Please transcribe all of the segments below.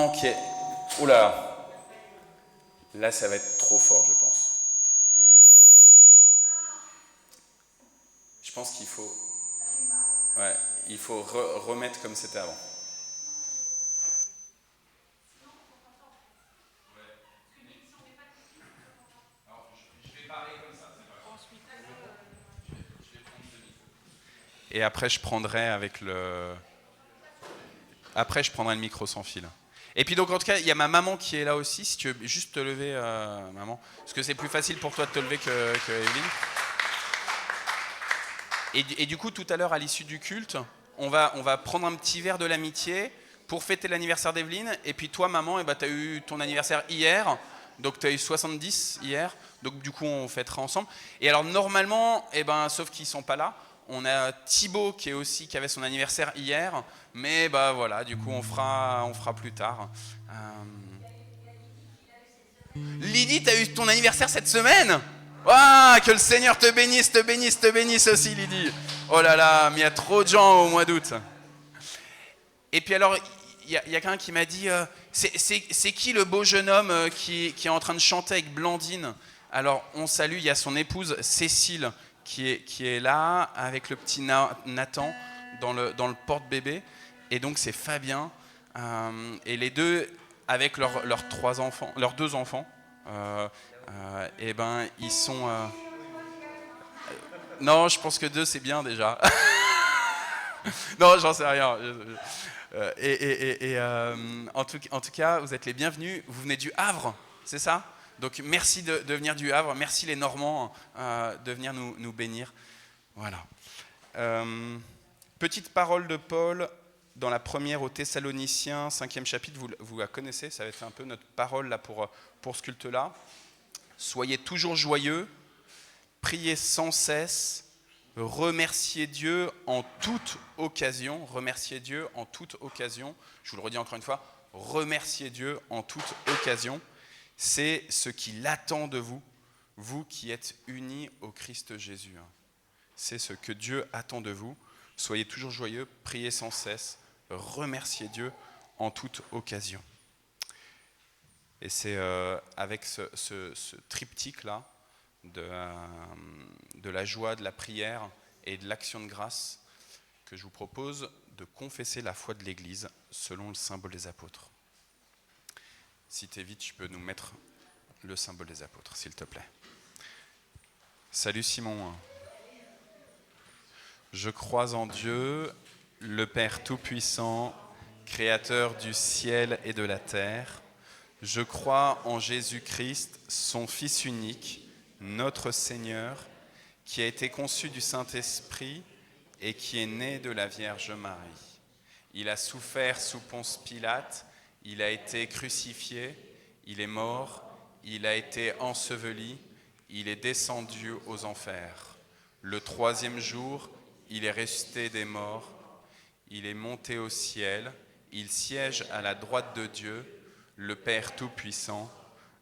maman qui est... Oula, là ça va être trop fort, je pense. Je pense qu'il faut... Ouais, il faut remettre comme c'était avant. Et après, je prendrai le micro sans fil. Et puis donc, en tout cas, il y a ma maman qui est là aussi. Si tu veux juste te lever, maman. Parce que c'est plus facile pour toi de te lever que Evelyne. Et du coup, tout à l'heure, à l'issue du culte, on va prendre un petit verre de l'amitié pour fêter l'anniversaire d'Evelyne. Et puis toi, maman, tu as eu ton anniversaire hier. Donc tu as eu 70 hier. Donc du coup, on fêtera ensemble. Et alors, normalement, sauf qu'ils ne sont pas là, on a Thibaut qui avait son anniversaire hier. Mais voilà, du coup, on fera plus tard. Lydie, tu as eu ton anniversaire cette semaine ? Ah, que le Seigneur te bénisse, te bénisse, te bénisse aussi, Lydie. Oh là là, mais il y a trop de gens au mois d'août. Et puis alors, il y a quelqu'un qui m'a dit, c'est qui le beau jeune homme qui est en train de chanter avec Blandine ? Alors, on salue, il y a son épouse Cécile qui est là, avec le petit Nathan dans le porte-bébé. Et donc, c'est Fabien. Et les deux, avec leurs deux enfants. Ils sont... Non, je pense que 2 c'est bien déjà. Non, j'en sais rien. En tout cas, vous êtes les bienvenus. Vous venez du Havre, c'est ça ? Donc merci de venir du Havre. Merci les Normands de venir nous bénir. Voilà. Petite parole de Paul dans la première aux Thessaloniciens, 5e chapitre. Vous la connaissez, ça va être un peu notre parole là pour ce culte-là. Soyez toujours joyeux, priez sans cesse, remerciez Dieu en toute occasion. Remerciez Dieu en toute occasion. Je vous le redis encore une fois, remerciez Dieu en toute occasion. C'est ce qu'il attend de vous, vous qui êtes unis au Christ Jésus. C'est ce que Dieu attend de vous. Soyez toujours joyeux, priez sans cesse, remerciez Dieu en toute occasion. Et c'est avec ce triptyque-là de la joie, de la prière et de l'action de grâce que je vous propose de confesser la foi de l'Église selon le symbole des apôtres. Si tu es vite, tu peux nous mettre le symbole des apôtres, s'il te plaît. Salut Simon. Je crois en Dieu, le Père Tout-Puissant, Créateur du ciel et de la terre. Je crois en Jésus-Christ, son Fils unique, notre Seigneur, qui a été conçu du Saint-Esprit et qui est né de la Vierge Marie. Il a souffert sous Ponce Pilate, il a été crucifié, il est mort, il a été enseveli, il est descendu aux enfers. Le 3e jour, il est ressuscité des morts, il est monté au ciel, il siège à la droite de Dieu, le Père Tout-Puissant.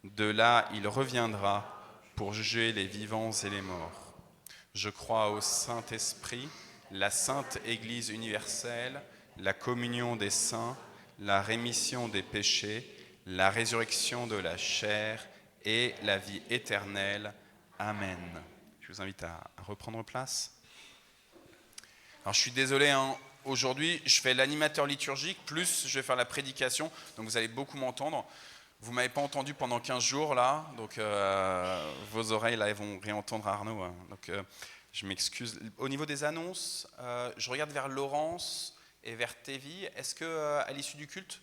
De là, il reviendra pour juger les vivants et les morts. Je crois au Saint-Esprit, la Sainte Église universelle, la communion des saints, la rémission des péchés, la résurrection de la chair et la vie éternelle. Amen. Je vous invite à reprendre place. Alors je suis désolé, aujourd'hui je fais l'animateur liturgique, plus je vais faire la prédication, donc vous allez beaucoup m'entendre. Vous ne m'avez pas entendu pendant 15 jours là, donc vos oreilles là elles vont réentendre Arnaud. Donc je m'excuse. Au niveau des annonces, je regarde vers Laurence et vers Tévi. Est-ce qu'à l'issue du culte,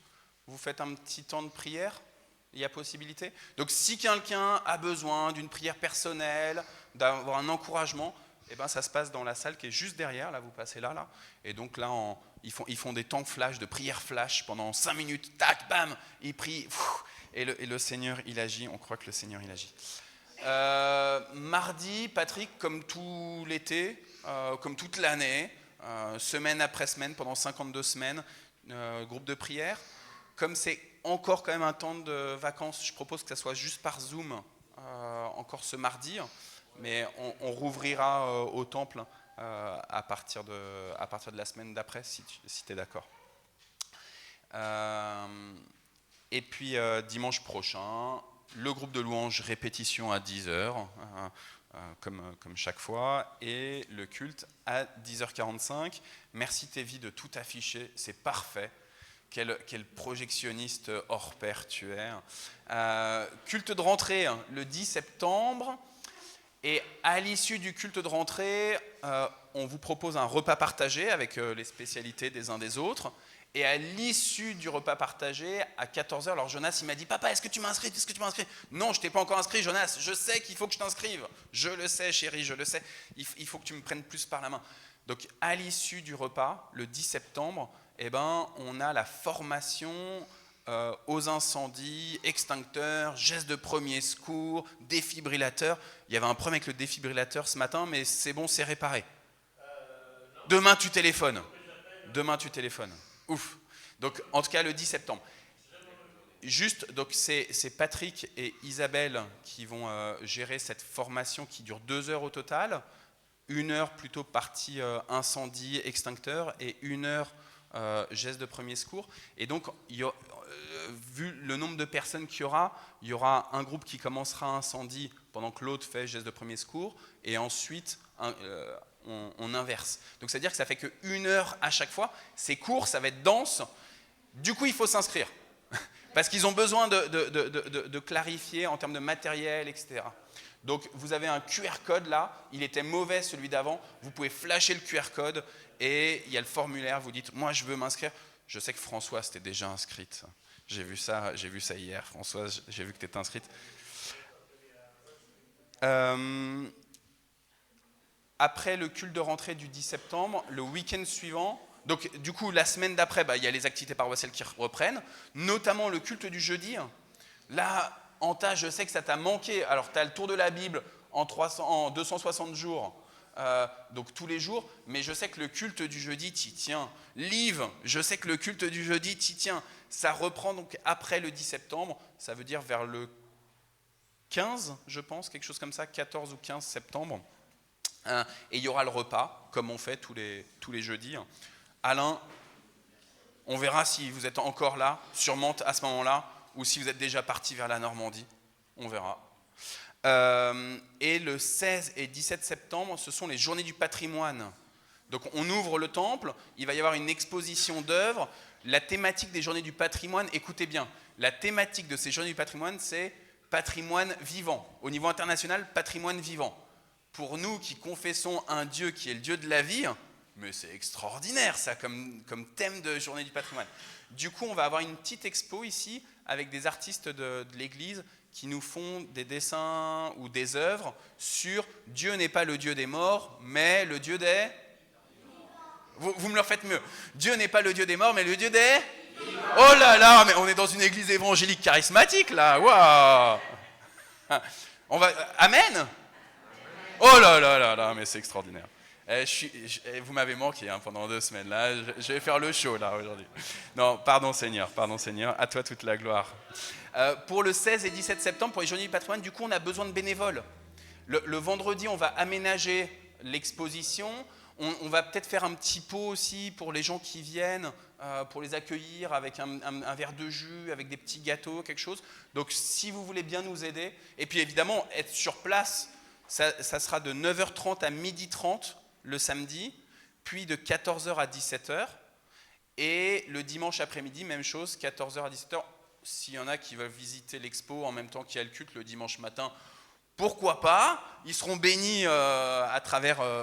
vous faites un petit temps de prière ? Il y a possibilité ? Donc si quelqu'un a besoin d'une prière personnelle, d'avoir un encouragement, ça se passe dans la salle qui est juste derrière, là vous passez là. Et donc là, ils font des temps flash, de prière flash pendant 5 minutes, tac, bam, ils prient, et le Seigneur il agit, on croit que le Seigneur il agit. Mardi, Patrick, comme tout l'été, comme toute l'année, semaine après semaine, pendant 52 semaines, groupe de prière. Comme c'est encore quand même un temps de vacances, je propose que ça soit juste par Zoom, encore ce mardi. Mais on rouvrira au temple à partir de la semaine d'après, si tu es d'accord. Et puis dimanche prochain, le groupe de louanges répétition à 10h, comme chaque fois, et le culte à 10h45. Merci Thévi de tout afficher, c'est parfait. Quel projectionniste hors pair tu es. Culte de rentrée, le 10 septembre. Et à l'issue du culte de rentrée, on vous propose un repas partagé avec les spécialités des uns des autres. Et à l'issue du repas partagé, à 14h, alors Jonas, il m'a dit « Papa, est-ce que tu m'as inscrit ? Est-ce que tu m'as inscrit ?» Non, je ne t'ai pas encore inscrit, Jonas. Je sais qu'il faut que je t'inscrive. Je le sais, chérie, je le sais. Il faut que tu me prennes plus par la main. Donc, à l'issue du repas, le 10 septembre, on a la formation aux incendies, extincteurs, gestes de premier secours, défibrillateurs. Il y avait un problème avec le défibrillateur ce matin, mais c'est bon, c'est réparé. Demain, tu téléphones. Ouf. Donc, en tout cas, le 10 septembre. Juste, donc c'est Patrick et Isabelle qui vont gérer cette formation qui dure 2 heures au total. 1 heure plutôt partie incendie, extincteur, et 1 heure geste de premier secours. Et donc, vu le nombre de personnes qu'il y aura un groupe qui commencera incendie pendant que l'autre fait geste de premier secours, et ensuite on inverse. Donc c'est-à-dire que ça fait que 1 heure à chaque fois. C'est court, ça va être dense. Du coup, il faut s'inscrire. Parce qu'ils ont besoin de clarifier en termes de matériel, etc. Donc vous avez un QR code là, il était mauvais celui d'avant, vous pouvez flasher le QR code et il y a le formulaire, vous dites « moi je veux m'inscrire ». Je sais que Françoise t'es déjà inscrite, j'ai vu ça hier. Françoise, j'ai vu que tu étais inscrite. Après le culte de rentrée du 10 septembre, le week-end suivant, donc du coup la semaine d'après, il y a les activités paroissiales qui reprennent, notamment le culte du jeudi. Là, Anta, je sais que ça t'a manqué. Alors, tu as le tour de la Bible en 260 jours, donc tous les jours, mais je sais que le culte du jeudi, t'y tiens. Liv, je sais que le culte du jeudi, t'y tiens. Ça reprend donc après le 10 septembre, ça veut dire vers le 15, je pense, quelque chose comme ça, 14 ou 15 septembre. Et il y aura le repas, comme on fait tous les jeudis. Alain, on verra si vous êtes encore là, sûrement à ce moment-là, ou si vous êtes déjà parti vers la Normandie, on verra. Et le 16 et 17 septembre, ce sont les journées du patrimoine. Donc on ouvre le temple, il va y avoir une exposition d'œuvres. La thématique des journées du patrimoine, écoutez bien, la thématique de ces journées du patrimoine, c'est patrimoine vivant. Au niveau international, patrimoine vivant. Pour nous qui confessons un Dieu qui est le Dieu de la vie, mais c'est extraordinaire ça comme thème de journée du patrimoine. Du coup, on va avoir une petite expo ici avec des artistes de l'église qui nous font des dessins ou des œuvres sur Dieu n'est pas le Dieu des morts, mais le Dieu des... Vous me le faites mieux. Dieu n'est pas le Dieu des morts, mais le Dieu des... Oh là là, mais on est dans une église évangélique charismatique là. Waouh. On va... Amen. Oh là là là là, mais c'est extraordinaire. Vous m'avez manqué pendant 2 semaines là, je vais faire le show là aujourd'hui. Non, pardon Seigneur, à toi toute la gloire. Pour le 16 et 17 septembre, pour les journées du patrimoine, du coup on a besoin de bénévoles. Le vendredi, on va aménager l'exposition, on va peut-être faire un petit pot aussi pour les gens qui viennent, pour les accueillir avec un verre de jus, avec des petits gâteaux, quelque chose. Donc si vous voulez bien nous aider, et puis évidemment être sur place, ça sera de 9h30 à 12h30 le samedi, puis de 14h à 17h, et le dimanche après-midi, même chose, 14h à 17h. S'il y en a qui veulent visiter l'expo en même temps qu'il y a le culte le dimanche matin, pourquoi pas? Ils seront bénis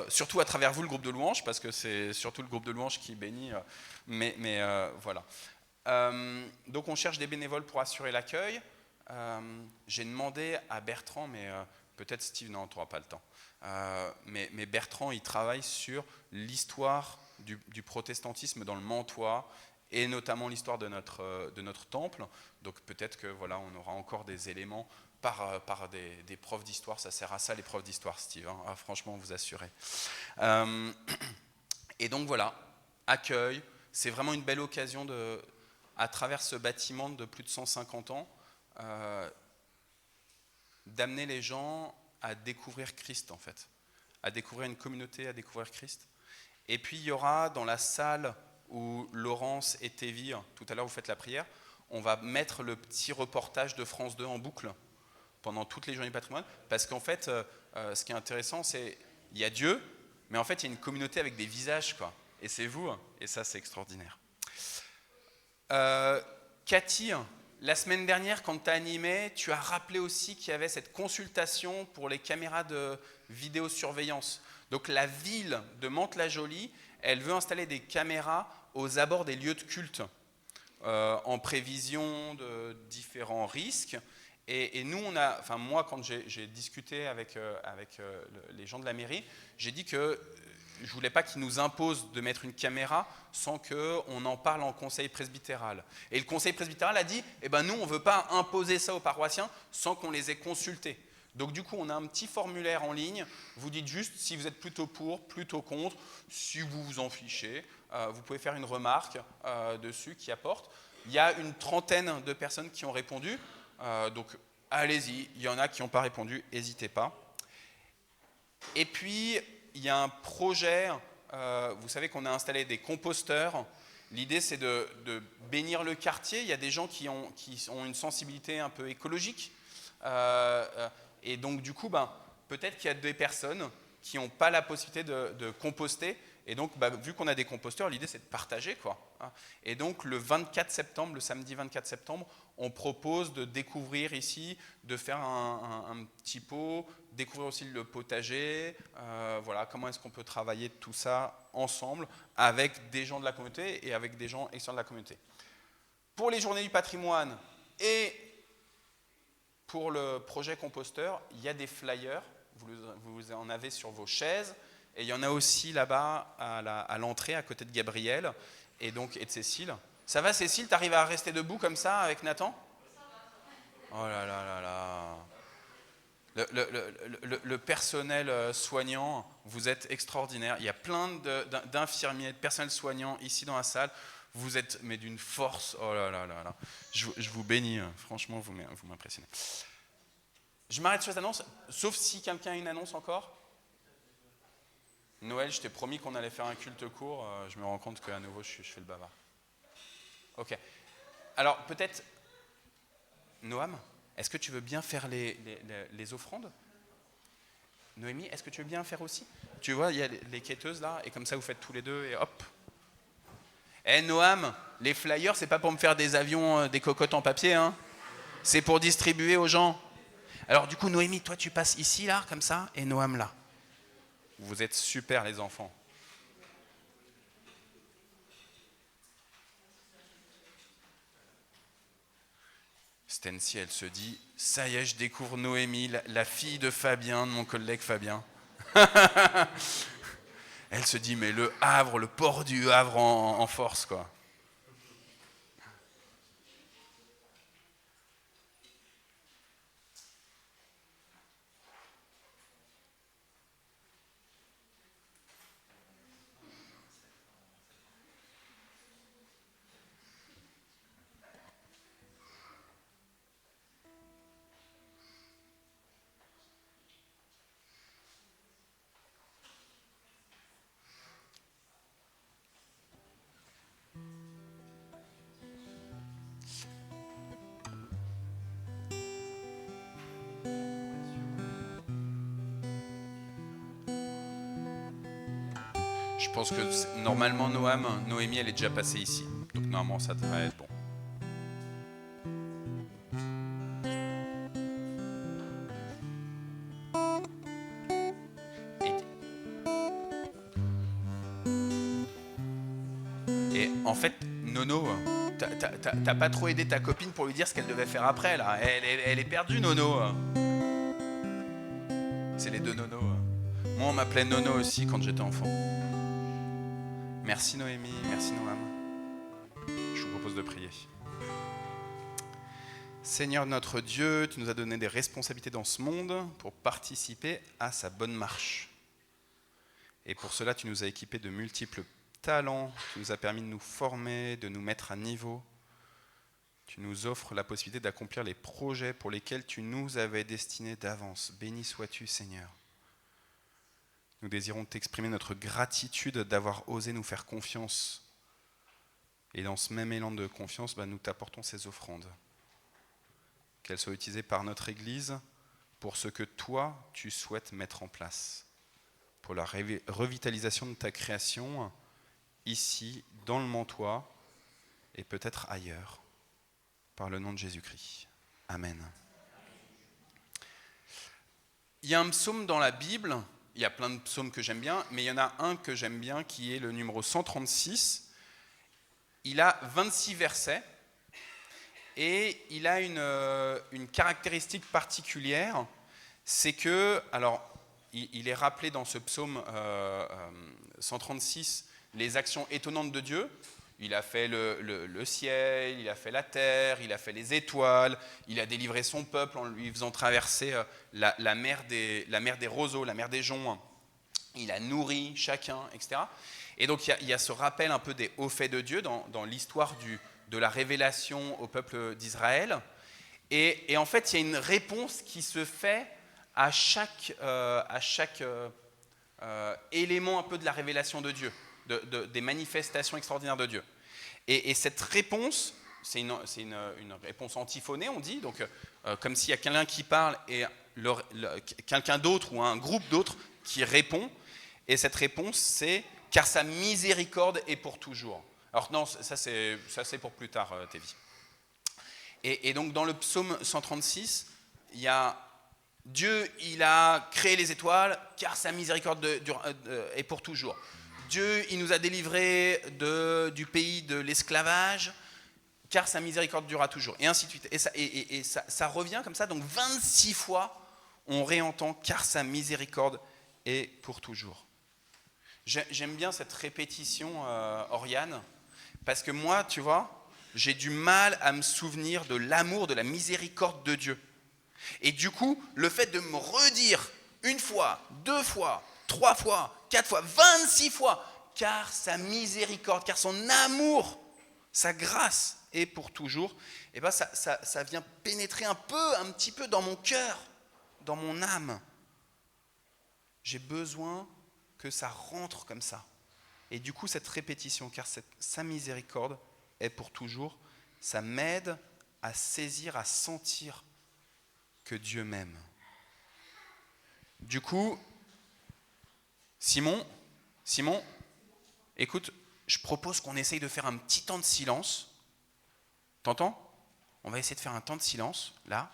surtout à travers vous, le groupe de louanges, parce que c'est surtout le groupe de louanges qui bénit, mais voilà. Donc on cherche des bénévoles pour assurer l'accueil. J'ai demandé à Bertrand, mais peut-être Steve, non, tu n'auras pas le temps. Mais Bertrand, il travaille sur l'histoire du protestantisme dans le Mantois et notamment l'histoire de notre temple. Donc peut-être que voilà, on aura encore des éléments par des profs d'histoire. Ça sert à ça les profs d'histoire, Steve. Hein. Ah, franchement, vous assurez. Et donc voilà, accueil. C'est vraiment une belle occasion à travers ce bâtiment de plus de 150 ans, d'amener les gens à découvrir Christ en fait, à découvrir une communauté, à découvrir Christ. Et puis il y aura dans la salle où Laurence et Thévi, tout à l'heure vous faites la prière, on va mettre le petit reportage de France 2 en boucle pendant toutes les journées du patrimoine, parce qu'en fait, ce qui est intéressant, c'est il y a Dieu, mais en fait, il y a une communauté avec des visages, quoi. Et c'est vous, et ça, c'est extraordinaire. Cathy, la semaine dernière, quand tu as animé, tu as rappelé aussi qu'il y avait cette consultation pour les caméras de vidéosurveillance. Donc la ville de Mantes-la-Jolie, elle veut installer des caméras aux abords des lieux de culte, en prévision de différents risques. Et nous, moi, quand j'ai discuté avec les gens de la mairie, j'ai dit que je ne voulais pas qu'ils nous imposent de mettre une caméra sans qu'on en parle en conseil presbytéral. Et le conseil presbytéral a dit, nous, on ne veut pas imposer ça aux paroissiens sans qu'on les ait consultés. Donc du coup, on a un petit formulaire en ligne, vous dites juste si vous êtes plutôt pour, plutôt contre, si vous vous en fichez, vous pouvez faire une remarque dessus qui apporte. Il y a une trentaine de personnes qui ont répondu, donc allez-y, il y en a qui n'ont pas répondu, n'hésitez pas. Et puis, il y a un projet, vous savez qu'on a installé des composteurs. L'idée, c'est de bénir le quartier. Il y a des gens qui ont une sensibilité un peu écologique. Et donc, du coup, peut-être qu'il y a des personnes qui n'ont pas la possibilité de composter. Et donc, vu qu'on a des composteurs, l'idée, c'est de partager, quoi. Et donc, le 24 septembre, le samedi 24 septembre, on propose de découvrir ici, de faire un petit pot, découvrir aussi le potager, voilà, comment est-ce qu'on peut travailler tout ça ensemble avec des gens de la communauté et avec des gens externes de la communauté. Pour les journées du patrimoine et pour le projet composteur, il y a des flyers, vous en avez sur vos chaises, et il y en a aussi là-bas à l'entrée, à côté de Gabriel et de Cécile. Ça va Cécile, t'arrives à rester debout comme ça avec Nathan ? Oh là là là là. Le personnel soignant, vous êtes extraordinaire. Il y a plein d'infirmiers, de personnel soignant ici dans la salle. Vous êtes mais d'une force. Oh là là là là. Je vous bénis, franchement, vous m'impressionnez. Je m'arrête sur cette annonce, sauf si quelqu'un a une annonce encore. Noël, je t'ai promis qu'on allait faire un culte court. Je me rends compte qu'à nouveau, je fais le bavard. Ok. Alors, peut-être, Noam, est-ce que tu veux bien faire les offrandes ? Noémie, est-ce que tu veux bien faire aussi ? Tu vois, il y a les quêteuses là, et comme ça, vous faites tous les deux, et hop. Noam, les flyers, c'est pas pour me faire des avions, des cocottes en papier, hein. C'est pour distribuer aux gens. Alors, du coup, Noémie, toi, tu passes ici, là, comme ça, et Noam, là. Vous êtes super, les enfants. Stency, elle se dit, ça y est, je découvre Noémie, la fille de Fabien, de mon collègue Fabien. Elle se dit, mais le Havre, le port du Havre en force, quoi. Je pense que normalement Noémie, elle est déjà passée ici. Donc normalement, ça devrait être bon. Et en fait, Nono, t'as pas trop aidé ta copine pour lui dire ce qu'elle devait faire après, là. Elle est perdue, Nono. C'est les deux Nono. Moi, on m'appelait Nono aussi quand j'étais enfant. Merci Noémie, merci Noam. Je vous propose de prier. Seigneur notre Dieu, tu nous as donné des responsabilités dans ce monde pour participer à sa bonne marche. Et pour cela, tu nous as équipés de multiples talents, tu nous as permis de nous former, de nous mettre à niveau. Tu nous offres la possibilité d'accomplir les projets pour lesquels tu nous avais destinés d'avance. Béni sois-tu, Seigneur. Nous désirons t'exprimer notre gratitude d'avoir osé nous faire confiance Et dans ce même élan de confiance, nous t'apportons ces offrandes. Qu'elles soient utilisées par notre Église pour ce que toi, tu souhaites mettre en place. Pour la revitalisation de ta création, ici, dans le Mantois, et peut-être ailleurs, par le nom de Jésus-Christ. Amen. Il y a un psaume dans la Bible, il y a plein de psaumes que j'aime bien, mais il y en a un que j'aime bien qui est le numéro 136. Il a 26 versets et il a une caractéristique particulière, c'est que, alors, il est rappelé dans ce psaume 136 les actions étonnantes de Dieu. Il a fait le ciel, il a fait la terre, il a fait les étoiles, il a délivré son peuple en lui faisant traverser la mer des roseaux, la mer des joncs. Il a nourri chacun, etc. Et donc il y a ce rappel un peu des hauts faits de Dieu dans l'histoire de la révélation au peuple d'Israël. Et en fait, il y a une réponse qui se fait à chaque élément un peu de la révélation de Dieu, des manifestations extraordinaires de Dieu. Et cette réponse, c'est une réponse antiphonée, on dit, donc comme s'il y a quelqu'un qui parle et quelqu'un d'autre ou un groupe d'autres qui répond. Et cette réponse, c'est « car sa miséricorde est pour toujours ». Alors non, ça c'est pour plus tard, Thévi. Et donc dans le psaume 136, il y a Dieu, il a créé les étoiles, car sa miséricorde est pour toujours. Dieu, il nous a délivrés du pays de l'esclavage, car sa miséricorde durera toujours. Et ainsi de suite. Et ça revient comme ça. Donc 26 fois, on réentend, car sa miséricorde est pour toujours. J'aime bien cette répétition, Oriane, parce que moi, tu vois, j'ai du mal à me souvenir de l'amour, de la miséricorde de Dieu. Et du coup, le fait de me redire une fois, 2 fois, 3 fois, 4 fois, 26 fois, car sa miséricorde, car son amour, sa grâce est pour toujours, et ben ça vient pénétrer un petit peu dans mon cœur, dans mon âme. J'ai besoin que ça rentre comme ça. Et du coup, cette répétition, car sa miséricorde est pour toujours, ça m'aide à saisir, à sentir que Dieu m'aime. Du coup, Simon, écoute, je propose qu'on essaye de faire un petit temps de silence. T'entends ? On va essayer de faire un temps de silence, là.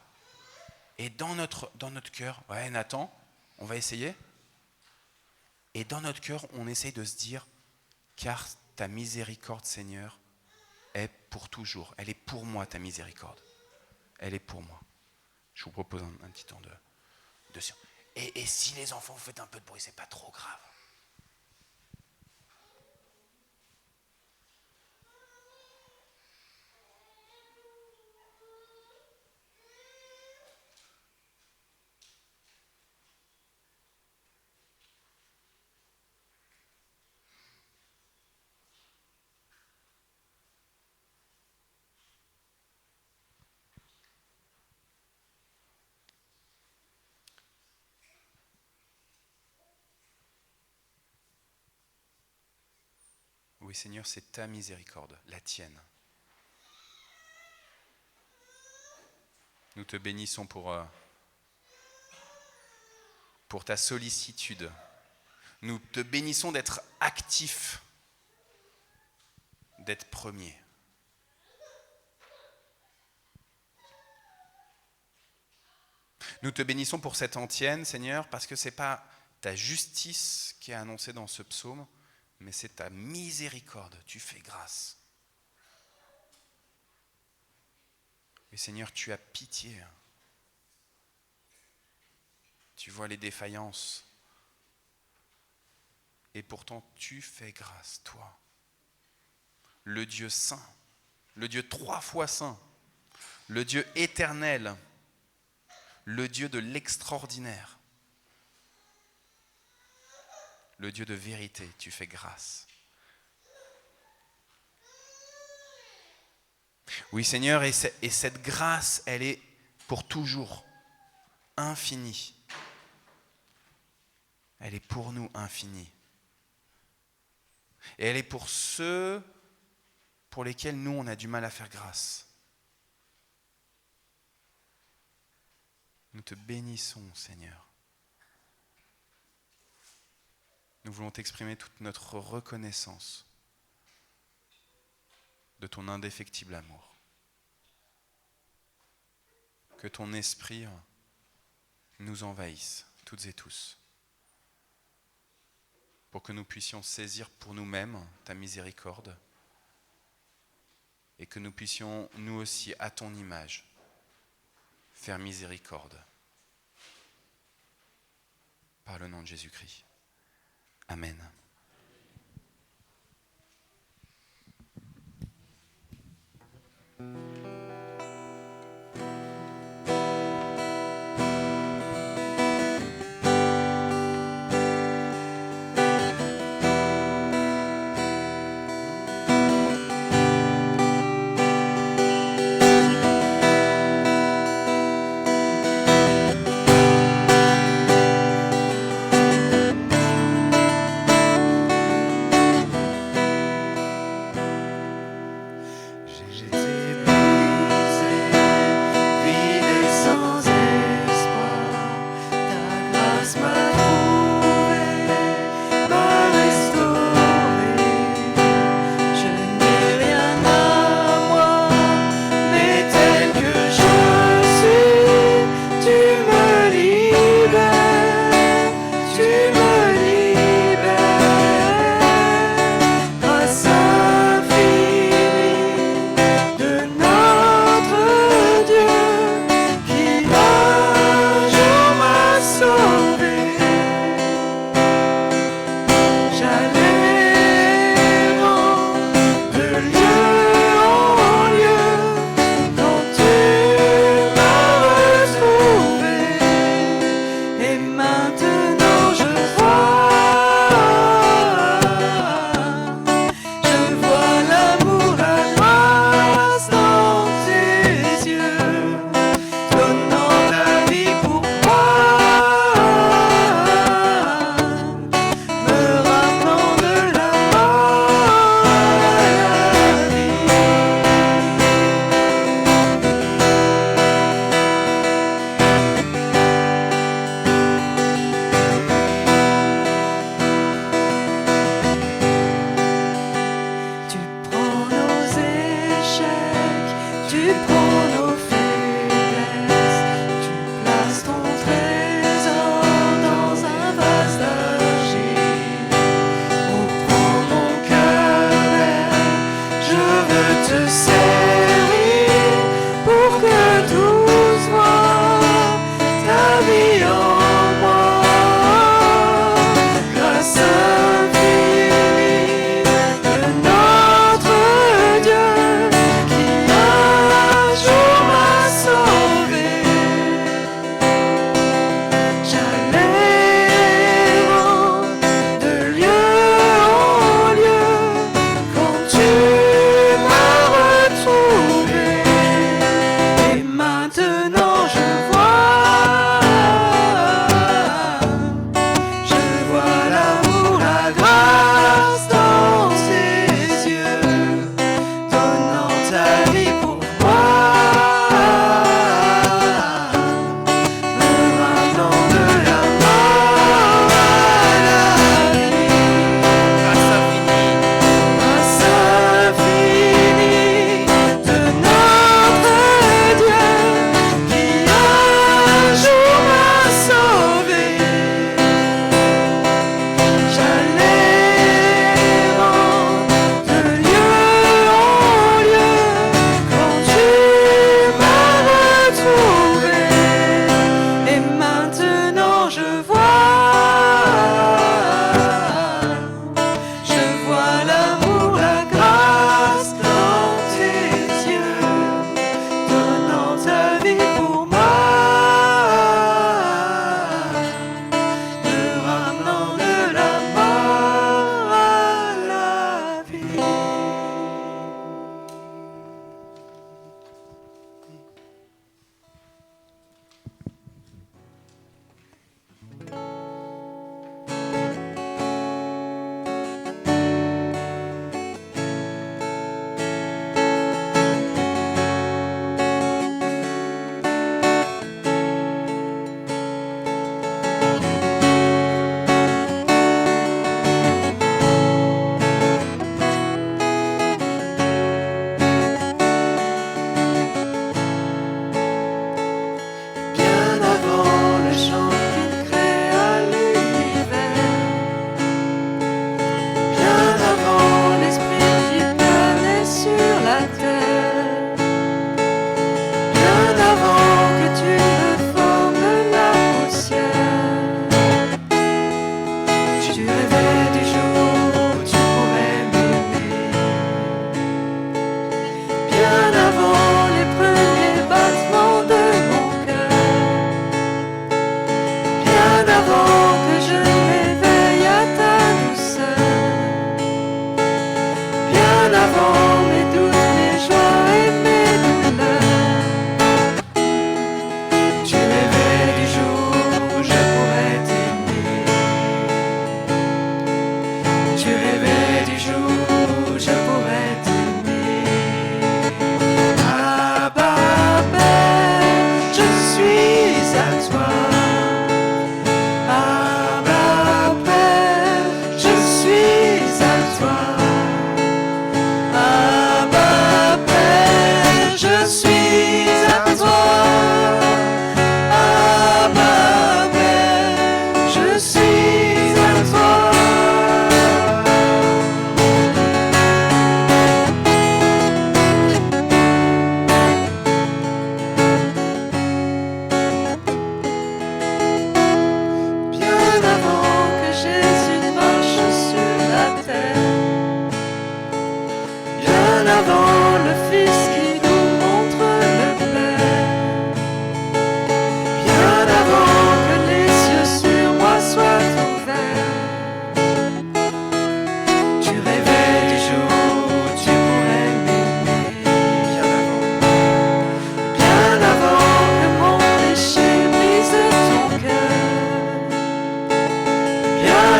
Et dans notre cœur, ouais, Nathan, on va essayer. Et dans notre cœur, on essaye de se dire, car ta miséricorde, Seigneur, est pour toujours. Elle est pour moi, ta miséricorde. Elle est pour moi. Je vous propose un petit temps de silence. Et si les enfants, vous faites un peu de bruit, c'est pas trop grave. Oui, Seigneur, c'est ta miséricorde, la tienne. Nous te bénissons pour ta sollicitude. Nous te bénissons d'être actif, d'être premier. Nous te bénissons pour cette antienne, Seigneur, parce que ce n'est pas ta justice qui est annoncée dans ce psaume, mais c'est ta miséricorde. Tu fais grâce. Et Seigneur, tu as pitié. Tu vois les défaillances. Et pourtant, tu fais grâce, toi. Le Dieu saint, le Dieu 3 fois saint, le Dieu éternel, le Dieu de l'extraordinaire, le Dieu de vérité, tu fais grâce. Oui, Seigneur, et cette grâce, elle est pour toujours, infinie. Elle est pour nous infinie. Et elle est pour pour lesquels nous, on a du mal à faire grâce. Nous te bénissons, Seigneur. Nous voulons t'exprimer toute notre reconnaissance de ton indéfectible amour. Que ton esprit nous envahisse, toutes et tous, pour que nous puissions saisir pour nous-mêmes ta miséricorde et que nous puissions, nous aussi, à ton image, faire miséricorde. Par le nom de Jésus-Christ. Amen. J'étais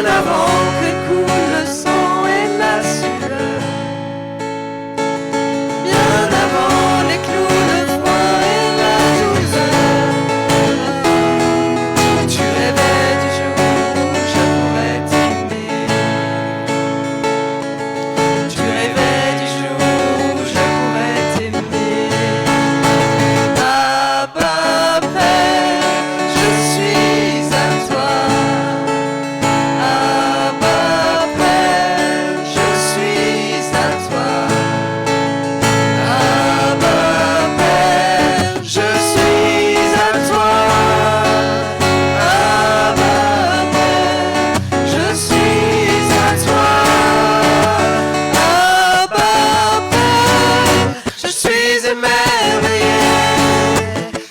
avant que coule le sang et la sueur, bien avant les clous de froid et la douleur. Tu rêvais du jour où je pourrais t'aimer. Tu rêvais du jour où je pourrais t'aimer. Abba Père, je suis à toi. Abba Père, je suis à toi. Abba Père, je suis à toi. Abba Père, je suis à toi. Abba Père, je suis émerveillé,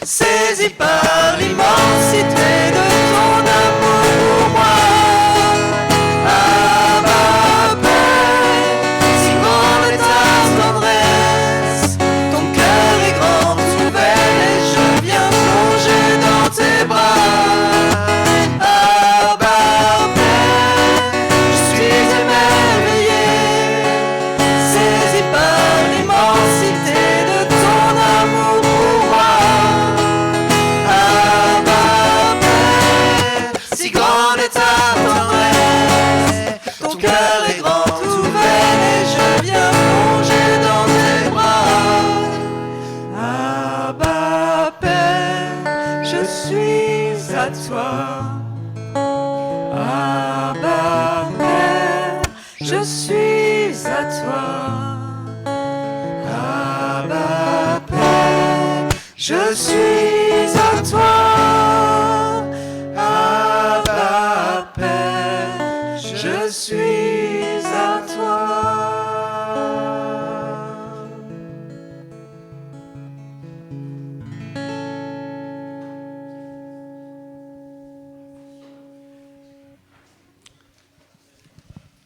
saisi par l'immensité de ton amour pour moi. Abba Père, si grande est ta tendresse, ton cœur est grand ouvert et je viens plonger dans tes bras. Abba Père, je suis émerveillé, saisi par l'immensité de ton amour pour moi. Abba Père, si grande est ta tendresse, ton cœur est grand ouvert et je viens plonger dans tes bras. Abba Père, je suis à toi. Abba Père, je suis à toi. Abba Père, je suis à toi. Abba Père, je suis à toi.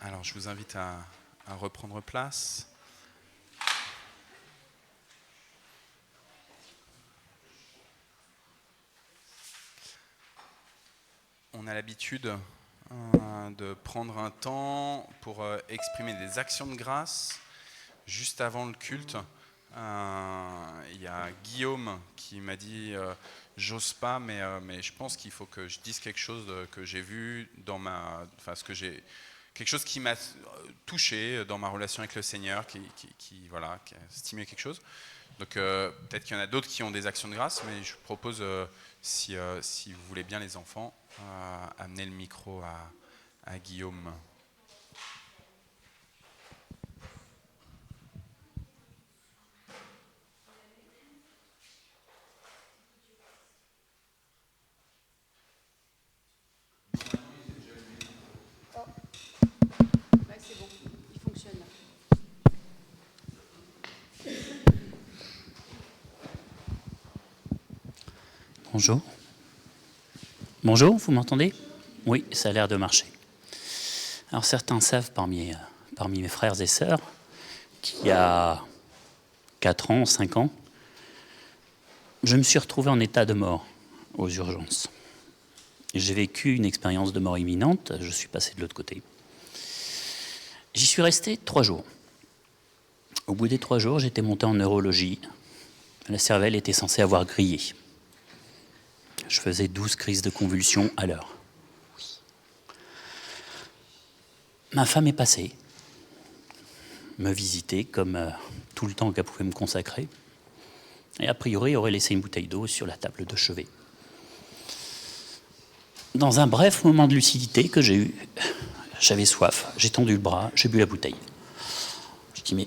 Alors, je vous invite à reprendre place. On a l'habitude de prendre un temps pour exprimer des actions de grâce juste avant le culte. Il y a Guillaume qui m'a dit j'ose pas, mais je pense qu'il faut que je dise quelque chose que j'ai vu dans quelque chose qui m'a touché dans ma relation avec le Seigneur, qui a stimulé quelque chose. Donc peut-être qu'il y en a d'autres qui ont des actions de grâce, mais je propose, si vous voulez bien les enfants, amener le micro à Guillaume. C'est bon, il fonctionne là. Bonjour. Bonjour, vous m'entendez? Oui, ça a l'air de marcher. Alors certains savent parmi mes frères et sœurs qu'il y a 4 ans, 5 ans, je me suis retrouvé en état de mort aux urgences. J'ai vécu une expérience de mort imminente, je suis passé de l'autre côté. J'y suis resté 3 jours. Au bout des 3 jours, j'étais monté en neurologie. La cervelle était censée avoir grillé. Je faisais 12 crises de convulsions à l'heure. Ma femme est passée, me visiter comme tout le temps qu'elle pouvait me consacrer, et a priori aurait laissé une bouteille d'eau sur la table de chevet. Dans un bref moment de lucidité que j'ai eu, j'avais soif, j'ai tendu le bras, j'ai bu la bouteille. Je dis mais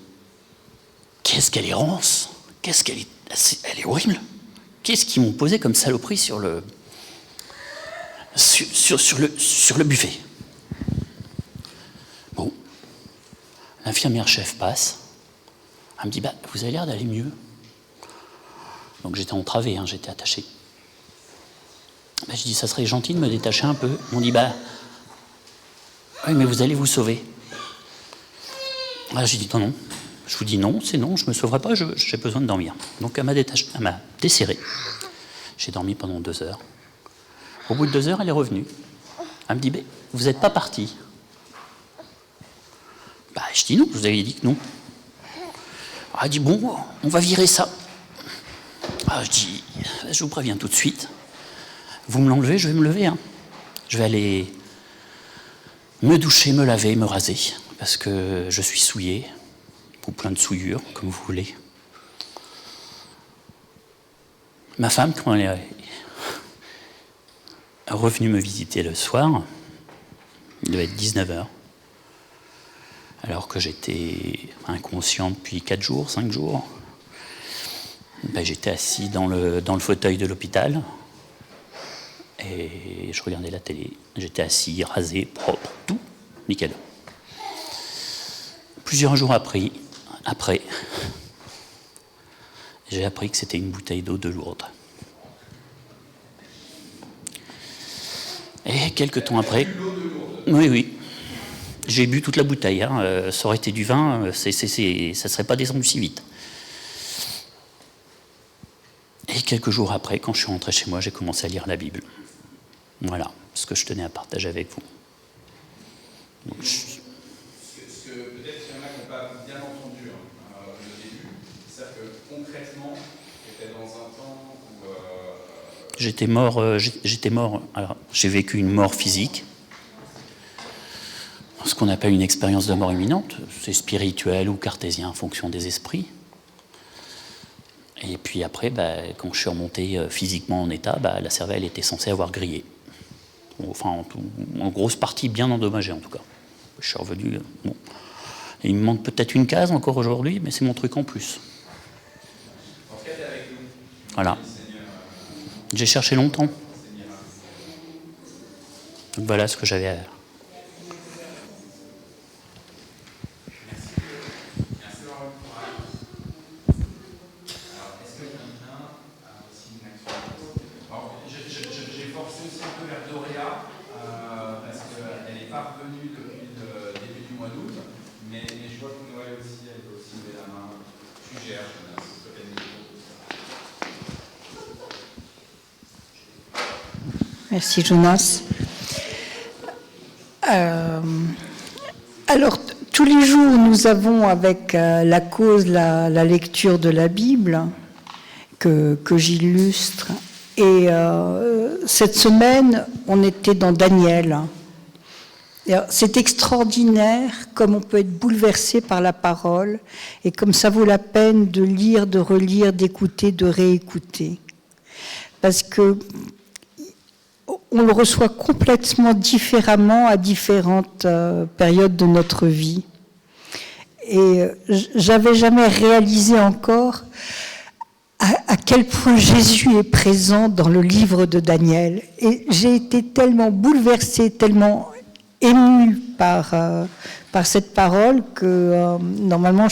qu'est-ce qu'elle est ronce, elle est horrible. Qu'est-ce qu'ils m'ont posé comme saloperie sur le buffet? Bon, l'infirmière chef passe, elle me dit bah vous avez l'air d'aller mieux. Donc j'étais entravé, j'étais attaché. Bah, je dis ça serait gentil de me détacher un peu. On dit bah oui mais vous allez vous sauver. Ah, j'ai dit non. Je vous dis non, c'est non, je ne me sauverai pas, j'ai besoin de dormir. Donc elle m'a desserré. J'ai dormi pendant 2 heures. Au bout de 2 heures, elle est revenue. Elle me dit, vous n'êtes pas parti. Bah, je dis non, je vous avais dit que non. Elle dit, bon, on va virer ça. Je dis, je vous préviens tout de suite. Vous me l'enlevez, je vais me lever. Hein. Je vais aller me doucher, me laver, me raser. Parce que je suis souillé, ou plein de souillures, comme vous voulez. Ma femme, quand elle est revenue me visiter le soir, il devait être 19h, alors que j'étais inconscient depuis 4 jours, 5 jours. Ben, j'étais assis dans le fauteuil de l'hôpital et je regardais la télé. J'étais assis, rasé, propre, tout, nickel. Plusieurs jours après, j'ai appris que c'était une bouteille d'eau de Lourdes. Et quelques temps après, oui, j'ai bu toute la bouteille. Hein. Ça aurait été du vin, ça ne serait pas descendu si vite. Et quelques jours après, quand je suis rentré chez moi, j'ai commencé à lire la Bible. Voilà ce que je tenais à partager avec vous. Donc, Ce que peut-être qu'il y en a qui n'ont pas bien entendu le début, c'est-à-dire que concrètement, tu étais dans un temps où... J'étais mort. Alors, j'ai vécu une mort physique. Ce qu'on appelle une expérience de mort imminente. C'est spirituel ou cartésien en fonction des esprits. Et puis après, quand je suis remonté physiquement en état, la cervelle était censée avoir grillé. Enfin, en grosse partie bien endommagée en tout cas. Je suis revenu. Bon. Il me manque peut-être une case encore aujourd'hui, mais c'est mon truc en plus. En tout cas, tu es avec nous. Voilà. J'ai cherché longtemps. Donc voilà ce que j'avais à... Merci Jonas. Alors, tous les jours, nous avons avec la cause la lecture de la Bible que j'illustre. Et cette semaine, on était dans Daniel. C'est extraordinaire comme on peut être bouleversé par la parole et comme ça vaut la peine de lire, de relire, d'écouter, de réécouter. Parce que on le reçoit complètement différemment à différentes périodes de notre vie. Et j'avais jamais réalisé encore à quel point Jésus est présent dans le livre de Daniel. Et j'ai été tellement bouleversée, tellement émue par cette parole que normalement,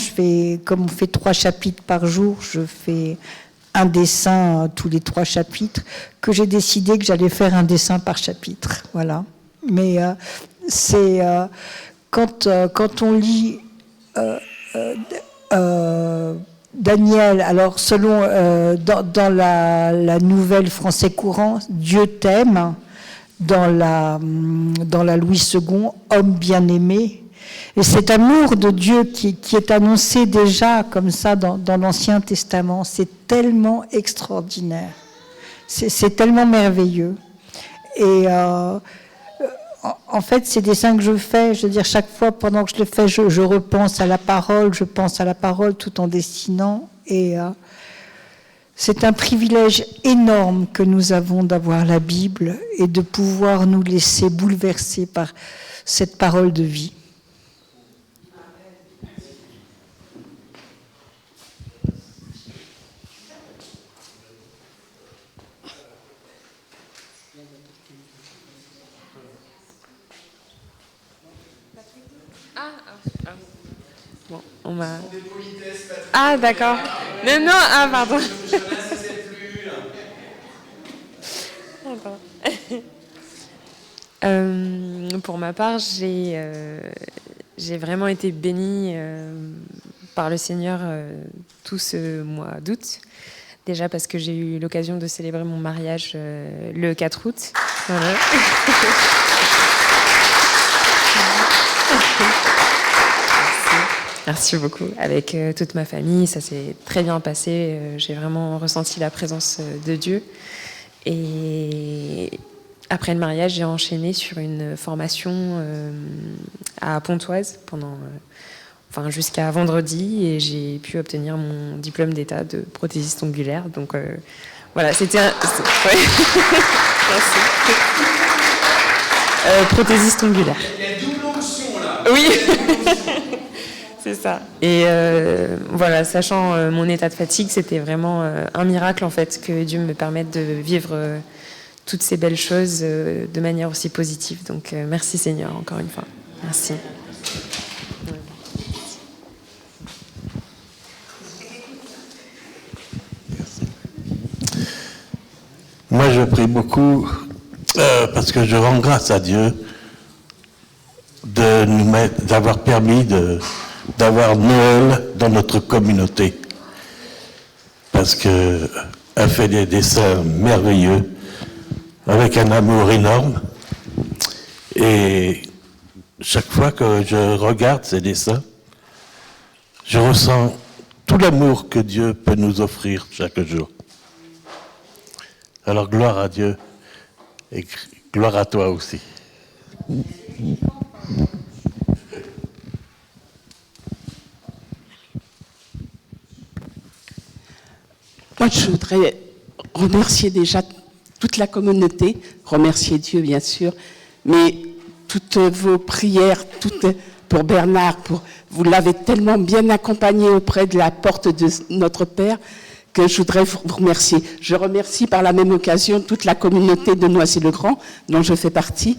comme on fait 3 chapitres par jour, je fais un dessin tous les 3 chapitres, que j'ai décidé que j'allais faire un dessin par chapitre. Voilà. Mais c'est quand on lit Daniel, alors selon dans la nouvelle français courant, Dieu t'aime, dans la Louis II, homme bien-aimé. Et cet amour de Dieu qui est annoncé déjà comme ça dans l'Ancien Testament, c'est tellement extraordinaire. C'est tellement merveilleux. Et en fait, ces dessins que je fais, je veux dire, chaque fois pendant que je le fais, je repense à la parole, je pense à la parole tout en dessinant. Et c'est un privilège énorme que nous avons d'avoir la Bible et de pouvoir nous laisser bouleverser par cette parole de vie. Bon, on m'a... Ah, d'accord. Mais non, pardon. Pour ma part, j'ai vraiment été bénie par le Seigneur tout ce mois d'août. Déjà parce que j'ai eu l'occasion de célébrer mon mariage le 4 août. Voilà. Merci beaucoup. Avec toute ma famille, ça s'est très bien passé. J'ai vraiment ressenti la présence de Dieu. Et après le mariage, j'ai enchaîné sur une formation à Pontoise jusqu'à vendredi, et j'ai pu obtenir mon diplôme d'état de prothésiste ongulaire. Donc voilà, c'était ouais. Merci. Prothésiste ongulaire. Il y a double onction là. Oui. C'est ça. Et voilà, sachant mon état de fatigue, c'était vraiment un miracle en fait que Dieu me permette de vivre toutes ces belles choses de manière aussi positive. Donc merci Seigneur encore une fois. Merci. Moi, je prie beaucoup parce que je rends grâce à Dieu d'avoir permis d'avoir Noël dans notre communauté. Parce qu'elle fait des dessins merveilleux, avec un amour énorme. Et chaque fois que je regarde ces dessins, je ressens tout l'amour que Dieu peut nous offrir chaque jour. Alors gloire à Dieu et gloire à toi aussi. Moi, je voudrais remercier déjà toute la communauté, remercier Dieu bien sûr, mais toutes vos prières, pour Bernard, vous l'avez tellement bien accompagné auprès de la porte de notre Père, que je voudrais vous remercier. Je remercie par la même occasion toute la communauté de Noisy-le-Grand, dont je fais partie,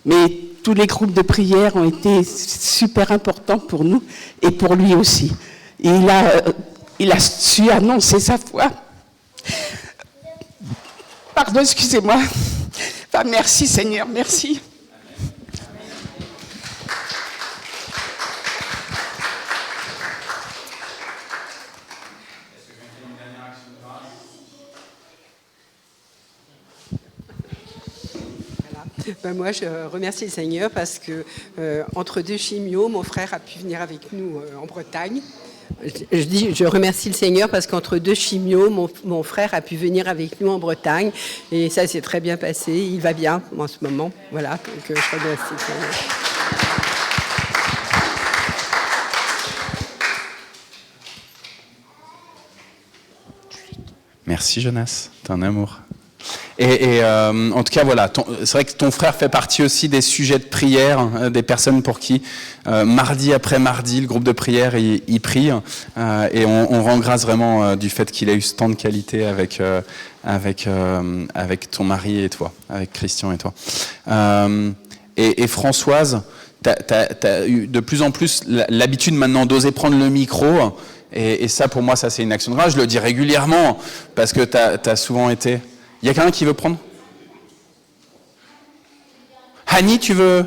mais tous les groupes de prière ont été super importants pour nous et pour lui aussi. Et il a su annoncer sa foi. Pardon, excusez-moi. Enfin, merci Seigneur, merci. Ben moi, je remercie le Seigneur parce que entre deux chimios, mon frère a pu venir avec nous en Bretagne. Je remercie le Seigneur parce qu'entre deux chimios, mon frère a pu venir avec nous en Bretagne et ça s'est très bien passé. Il va bien en ce moment. Voilà, donc je remercie le Seigneur. Merci Jonas, t'es un amour. Et en tout cas, voilà, c'est vrai que ton frère fait partie aussi des sujets de prière, des personnes pour qui, mardi après mardi, le groupe de prière, il prie. Et on rend grâce vraiment du fait qu'il ait eu tant de qualité avec ton mari et toi, avec Christian et toi. Et Françoise, t'as eu de plus en plus l'habitude maintenant d'oser prendre le micro. Et ça, pour moi, ça c'est une action de grâce. Je le dis régulièrement, parce que t'as souvent été... Il y a quelqu'un qui veut prendre ? Annie, tu veux ?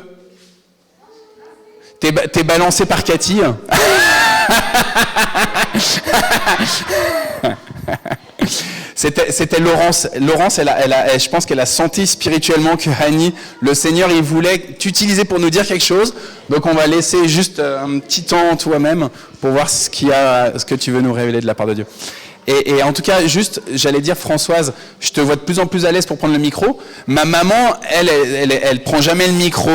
T'es balancé par Cathy. C'était Laurence. Laurence, je pense qu'elle a senti spirituellement que Annie, le Seigneur, il voulait t'utiliser pour nous dire quelque chose. Donc on va laisser juste un petit temps toi-même pour voir ce que tu veux nous révéler de la part de Dieu. Et en tout cas, juste, j'allais dire, Françoise, je te vois de plus en plus à l'aise pour prendre le micro. Ma maman, elle prend jamais le micro,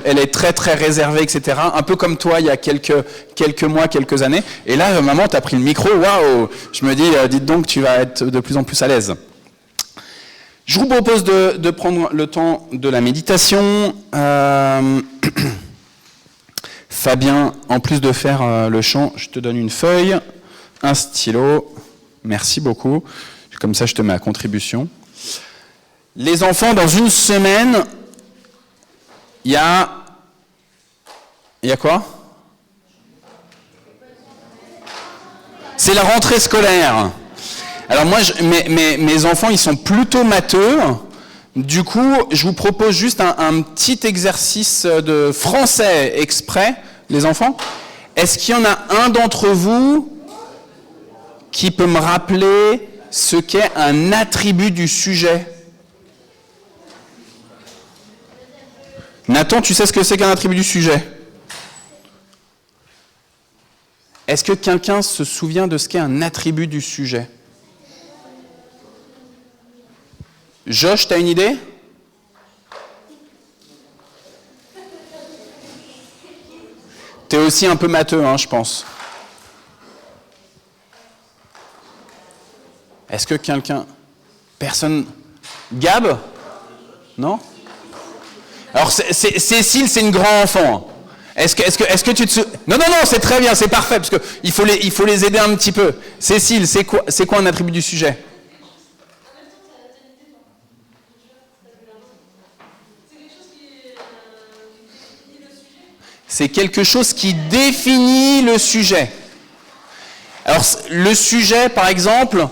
elle est très très réservée, etc. Un peu comme toi, il y a quelques mois, quelques années. Et là, maman, t'as pris le micro, waouh. Je me dis, dites donc, tu vas être de plus en plus à l'aise. Je vous propose de prendre le temps de la méditation. Fabien, en plus de faire le chant, je te donne une feuille, un stylo. Merci beaucoup. Comme ça, je te mets à contribution. Les enfants, dans une semaine, il y a quoi ? C'est la rentrée scolaire. Alors moi, mes enfants, ils sont plutôt matheux. Du coup, je vous propose juste un petit exercice de français exprès, les enfants. Est-ce qu'il y en a un d'entre vous qui peut me rappeler ce qu'est un attribut du sujet ? Nathan, tu sais ce que c'est qu'un attribut du sujet ? Est-ce que quelqu'un se souvient de ce qu'est un attribut du sujet? Josh, t'as une idée? T'es aussi un peu matheux, hein, je pense. Est-ce que quelqu'un... Personne... Gab? Non? Alors, Cécile, c'est une grande enfant. Est-ce que tu te souviens... Non, c'est très bien, c'est parfait, parce qu'il faut les aider un petit peu. Cécile, c'est quoi un attribut du sujet? C'est quelque chose qui définit le sujet. Alors, le sujet, par exemple,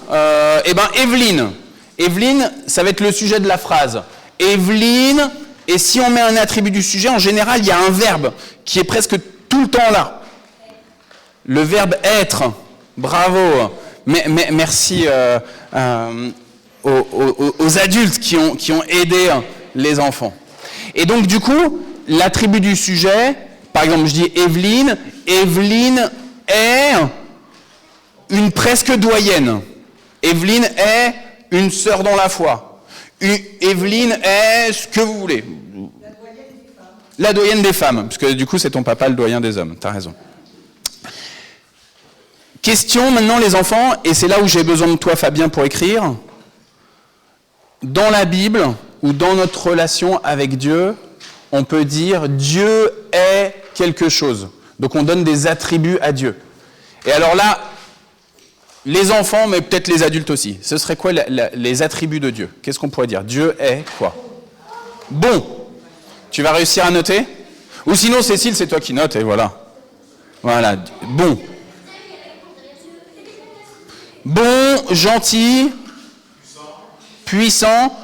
Evelyne. Evelyne, ça va être le sujet de la phrase. Evelyne, et si on met un attribut du sujet, en général, il y a un verbe qui est presque tout le temps là. Le verbe être. Bravo. Merci aux adultes qui ont aidé les enfants. Et donc, du coup, l'attribut du sujet, par exemple, je dis Evelyne. Evelyne est une presque doyenne. Evelyne est une sœur dans la foi. Evelyne est ce que vous voulez. La doyenne des femmes. Parce que du coup, c'est ton papa le doyen des hommes. T'as raison. Question maintenant, les enfants, et c'est là où j'ai besoin de toi, Fabien, pour écrire. Dans la Bible, ou dans notre relation avec Dieu, on peut dire Dieu est quelque chose. Donc on donne des attributs à Dieu. Et alors là, les enfants, mais peut-être les adultes aussi, ce serait quoi les attributs de Dieu? Qu'est-ce qu'on pourrait dire? Dieu est quoi? Bon. Tu vas réussir à noter? Ou sinon, Cécile, c'est toi qui notes, et voilà. Voilà. Bon. Bon, gentil, puissant.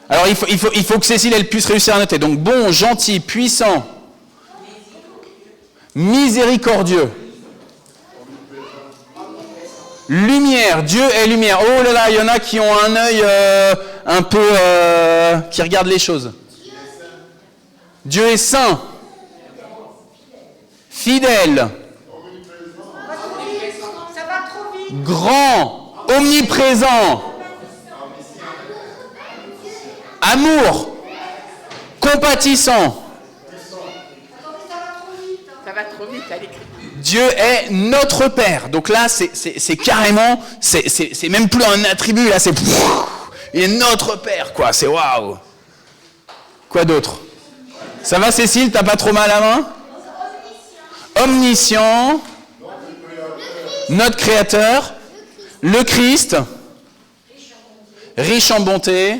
Alors, il faut que Cécile, elle puisse réussir à noter. Donc, bon, gentil, puissant, miséricordieux. Lumière, Dieu est lumière. Oh là là, il y en a qui ont un œil un peu... qui regarde les choses. Dieu est saint. Fidèle. Grand. Omniprésent. Amour. Compatissant. Ça va trop vite à l'écrit. Dieu est notre Père. Donc là, c'est carrément, c'est même plus un attribut, là, il est notre Père, quoi. C'est waouh. Quoi d'autre? Ça va, Cécile? T'as pas trop mal à la main? Omniscient. Notre Créateur. Le Christ. Riche en bonté.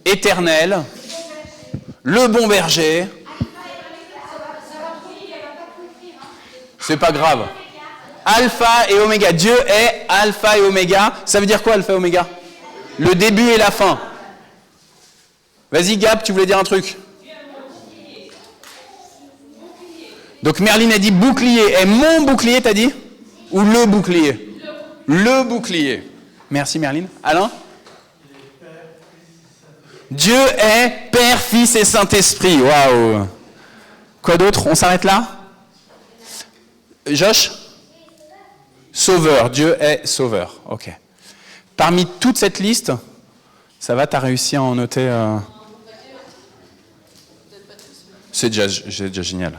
Éternel. Le bon berger. C'est pas grave. Alpha et Oméga. Dieu est Alpha et Oméga. Ça veut dire quoi, Alpha et Oméga? Le début et la fin. Vas-y, Gab, tu voulais dire un truc? Donc Merline a dit bouclier. Et mon bouclier, t'as dit? Ou le bouclier? Le bouclier. Merci, Merline. Alain? Dieu est Père, Fils et Saint-Esprit. Waouh. Quoi d'autre? On s'arrête là? Josh? Sauveur. Dieu est sauveur. Ok. Parmi toute cette liste, ça va, t'as réussi à en noter... C'est déjà génial.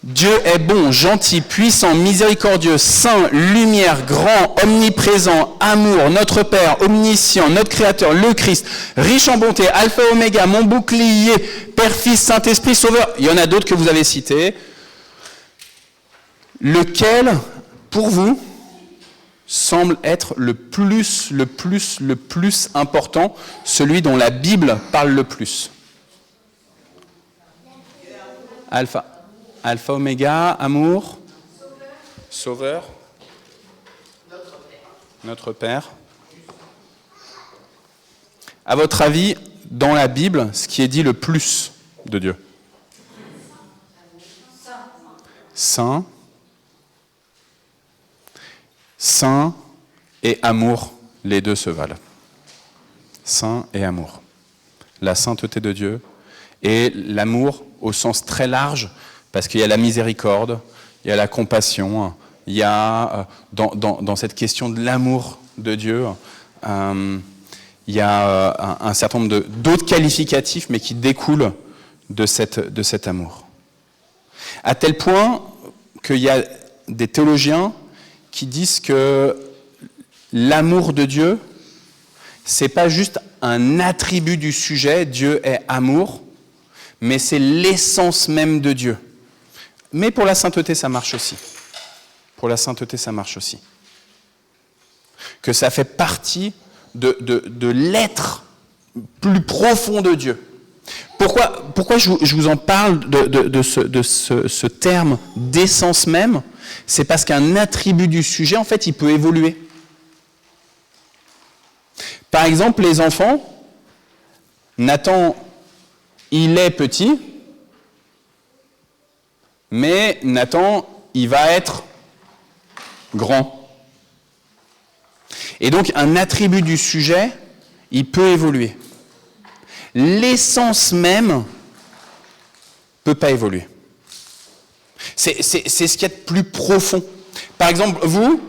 Dieu est bon, gentil, puissant, miséricordieux, saint, lumière, grand, omniprésent, amour, notre Père, omniscient, notre Créateur, le Christ, riche en bonté, Alpha Oméga, mon bouclier, Père, Fils, Saint-Esprit, Sauveur. Il y en a d'autres que vous avez cités. Lequel, pour vous, semble être le plus important, celui dont la Bible parle le plus? Alpha Oméga, amour, Sauveur, notre Père. À votre avis, dans la Bible, ce qui est dit le plus de Dieu? Saint. Saint et amour, les deux se valent. Saint et amour. La sainteté de Dieu et l'amour au sens très large, Parce qu'il y a la miséricorde, il y a la compassion, il y a, dans cette question de l'amour de Dieu, il y a un certain nombre d'autres qualificatifs, mais qui découlent de cet amour. À tel point qu'il y a des théologiens qui disent que l'amour de Dieu, c'est pas juste un attribut du sujet, Dieu est amour, mais c'est l'essence même de Dieu. Mais pour la sainteté, ça marche aussi. Pour la sainteté, ça marche aussi. Que ça fait partie de l'être plus profond de Dieu. Pourquoi je vous en parle de ce terme d'essence même? C'est parce qu'un attribut du sujet, en fait, il peut évoluer. Par exemple, les enfants, Nathan, il est petit, mais Nathan, il va être grand. Et donc, un attribut du sujet, il peut évoluer. L'essence même ne peut pas évoluer. C'est ce qu'il y a de plus profond. Par exemple, vous,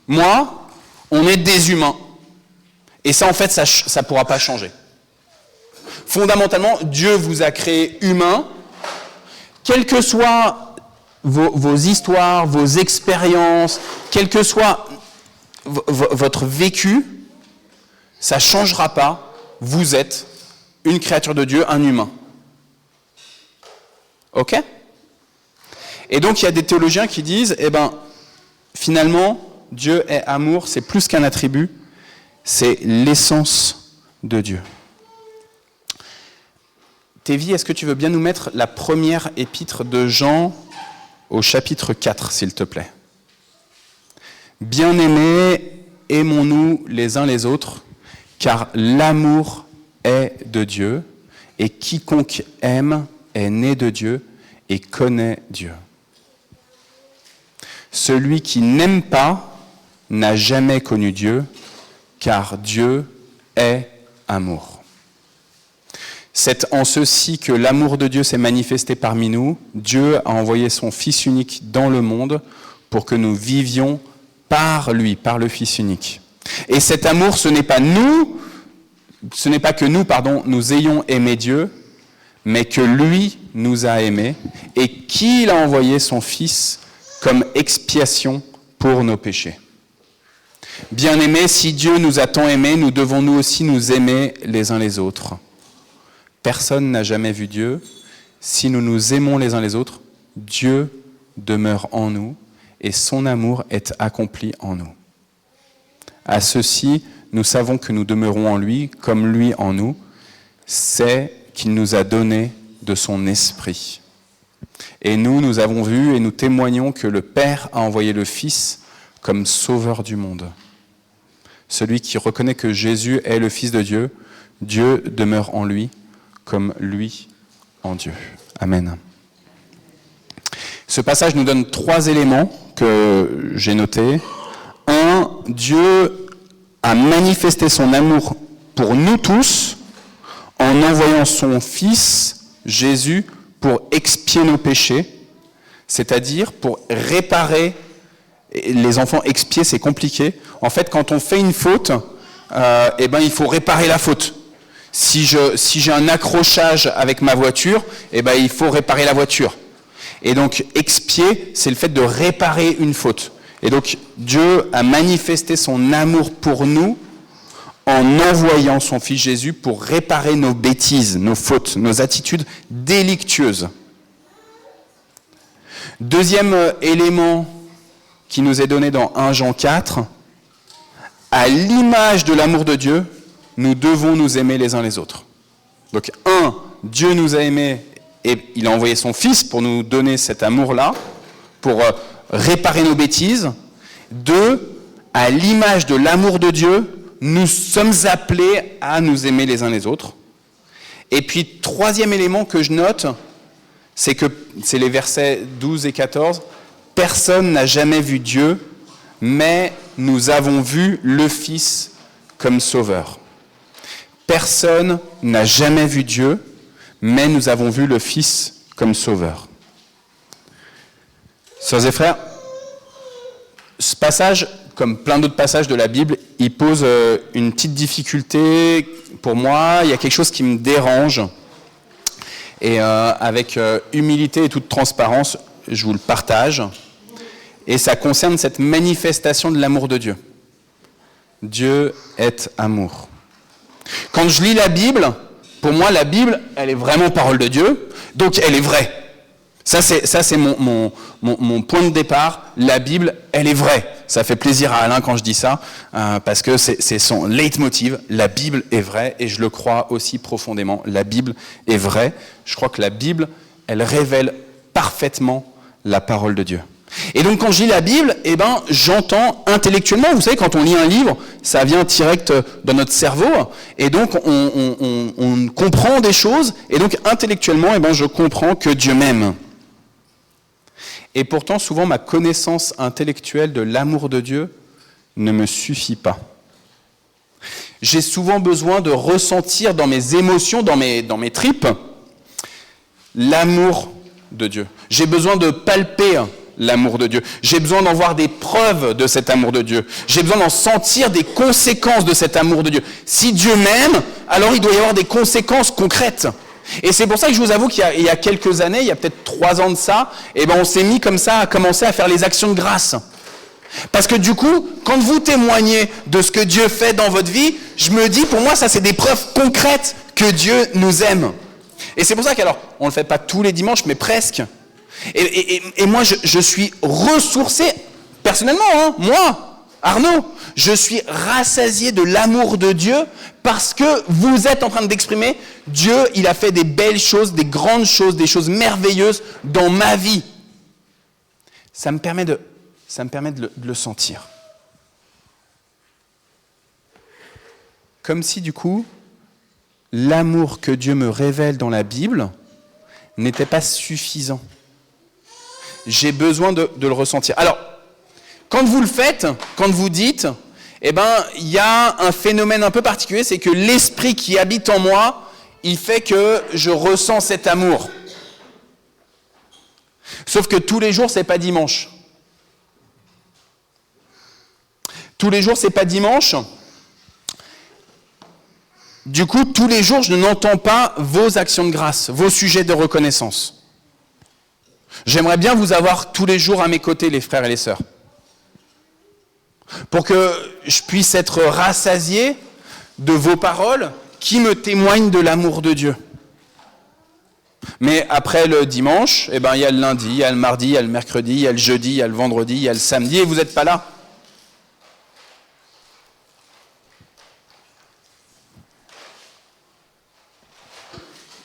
moi, on est des humains. Et ça, en fait, ça ne pourra pas changer. Fondamentalement, Dieu vous a créé humain, quelles que soient vos histoires, vos expériences, quel que soit votre vécu, ça ne changera pas. Vous êtes une créature de Dieu, un humain. Ok ? Et donc, il y a des théologiens qui disent, finalement, Dieu est amour, c'est plus qu'un attribut, c'est l'essence de Dieu. Tévi, est-ce que tu veux bien nous mettre la première épître de Jean au chapitre 4, s'il te plaît? Bien-aimés, aimons-nous les uns les autres, car l'amour est de Dieu, et quiconque aime est né de Dieu et connaît Dieu. Celui qui n'aime pas n'a jamais connu Dieu, car Dieu est amour. C'est en ceci que l'amour de Dieu s'est manifesté parmi nous. Dieu a envoyé son Fils unique dans le monde pour que nous vivions par lui, par le Fils unique. Et cet amour, ce n'est pas que nous ayons aimé Dieu, mais que lui nous a aimés et qu'il a envoyé son Fils comme expiation pour nos péchés. Bien-aimés, si Dieu nous a tant aimés, nous devons nous aussi nous aimer les uns les autres. Personne n'a jamais vu Dieu. Si nous nous aimons les uns les autres, Dieu demeure en nous et son amour est accompli en nous. À ceci, nous savons que nous demeurons en lui, comme lui en nous, c'est qu'il nous a donné de son esprit. Et nous avons vu et nous témoignons que le Père a envoyé le Fils comme sauveur du monde. Celui qui reconnaît que Jésus est le Fils de Dieu, Dieu demeure en lui, comme lui en Dieu. Amen. Ce passage nous donne 3 éléments que j'ai notés. 1, Dieu a manifesté son amour pour nous tous en envoyant son Fils, Jésus, pour expier nos péchés, c'est-à-dire pour réparer. Les enfants, expier, c'est compliqué. En fait, quand on fait une faute, il faut réparer la faute. Si j'ai un accrochage avec ma voiture, il faut réparer la voiture. Et donc, expier, c'est le fait de réparer une faute. Et donc, Dieu a manifesté son amour pour nous en envoyant son Fils Jésus pour réparer nos bêtises, nos fautes, nos attitudes délictueuses. Deuxième élément qui nous est donné dans 1 Jean 4, à l'image de l'amour de Dieu, nous devons nous aimer les uns les autres. Donc, Dieu nous a aimés et il a envoyé son Fils pour nous donner cet amour-là, pour réparer nos bêtises. 2, à l'image de l'amour de Dieu, nous sommes appelés à nous aimer les uns les autres. Et puis, 3e élément que je note, c'est les versets 12 et 14. Personne n'a jamais vu Dieu, mais nous avons vu le Fils comme sauveur. Personne n'a jamais vu Dieu, mais nous avons vu le Fils comme sauveur. Sœurs et frères, ce passage, comme plein d'autres passages de la Bible, il pose une petite difficulté pour moi. Il y a quelque chose qui me dérange. Et avec humilité et toute transparence, je vous le partage. Et ça concerne cette manifestation de l'amour de Dieu. Dieu est amour. Quand je lis la Bible, pour moi, la Bible, elle est vraiment parole de Dieu, donc elle est vraie. Ça, c'est mon point de départ. La Bible, elle est vraie. Ça fait plaisir à Alain quand je dis ça, parce que c'est son leitmotiv. La Bible est vraie, et je le crois aussi profondément. La Bible est vraie. Je crois que la Bible, elle révèle parfaitement la parole de Dieu. Et donc quand je lis la Bible, j'entends intellectuellement, vous savez, quand on lit un livre, ça vient direct dans notre cerveau, et donc on comprend des choses, et donc intellectuellement, je comprends que Dieu m'aime. Et pourtant, souvent, ma connaissance intellectuelle de l'amour de Dieu ne me suffit pas. J'ai souvent besoin de ressentir dans mes émotions, dans mes tripes, l'amour de Dieu. J'ai besoin de palper l'amour de Dieu. J'ai besoin d'en voir des preuves de cet amour de Dieu. J'ai besoin d'en sentir des conséquences de cet amour de Dieu. Si Dieu m'aime, alors il doit y avoir des conséquences concrètes. Et c'est pour ça que je vous avoue qu'il y a quelques années, il y a peut-être 3 ans de ça, on s'est mis comme ça à commencer à faire les actions de grâce. Parce que du coup, quand vous témoignez de ce que Dieu fait dans votre vie, je me dis, pour moi, ça c'est des preuves concrètes que Dieu nous aime. Et c'est pour ça qu'alors, on ne le fait pas tous les dimanches, mais presque. Et moi, je suis ressourcé, personnellement, moi, Arnaud, je suis rassasié de l'amour de Dieu parce que vous êtes en train d'exprimer, Dieu, il a fait des belles choses, des grandes choses, des choses merveilleuses dans ma vie. Ça me permet de le sentir. Comme si, du coup, l'amour que Dieu me révèle dans la Bible n'était pas suffisant. J'ai besoin de le ressentir. Alors, quand vous le faites, quand vous dites, il y a un phénomène un peu particulier, c'est que l'esprit qui habite en moi, il fait que je ressens cet amour. Sauf que tous les jours, c'est pas dimanche. Tous les jours, c'est pas dimanche. Du coup, tous les jours, je n'entends pas vos actions de grâce, vos sujets de reconnaissance. J'aimerais bien vous avoir tous les jours à mes côtés, les frères et les sœurs, pour que je puisse être rassasié de vos paroles qui me témoignent de l'amour de Dieu. Mais après le dimanche, il y a le lundi, il y a le mardi, il y a le mercredi, il y a le jeudi, il y a le vendredi, il y a le samedi, et vous n'êtes pas là.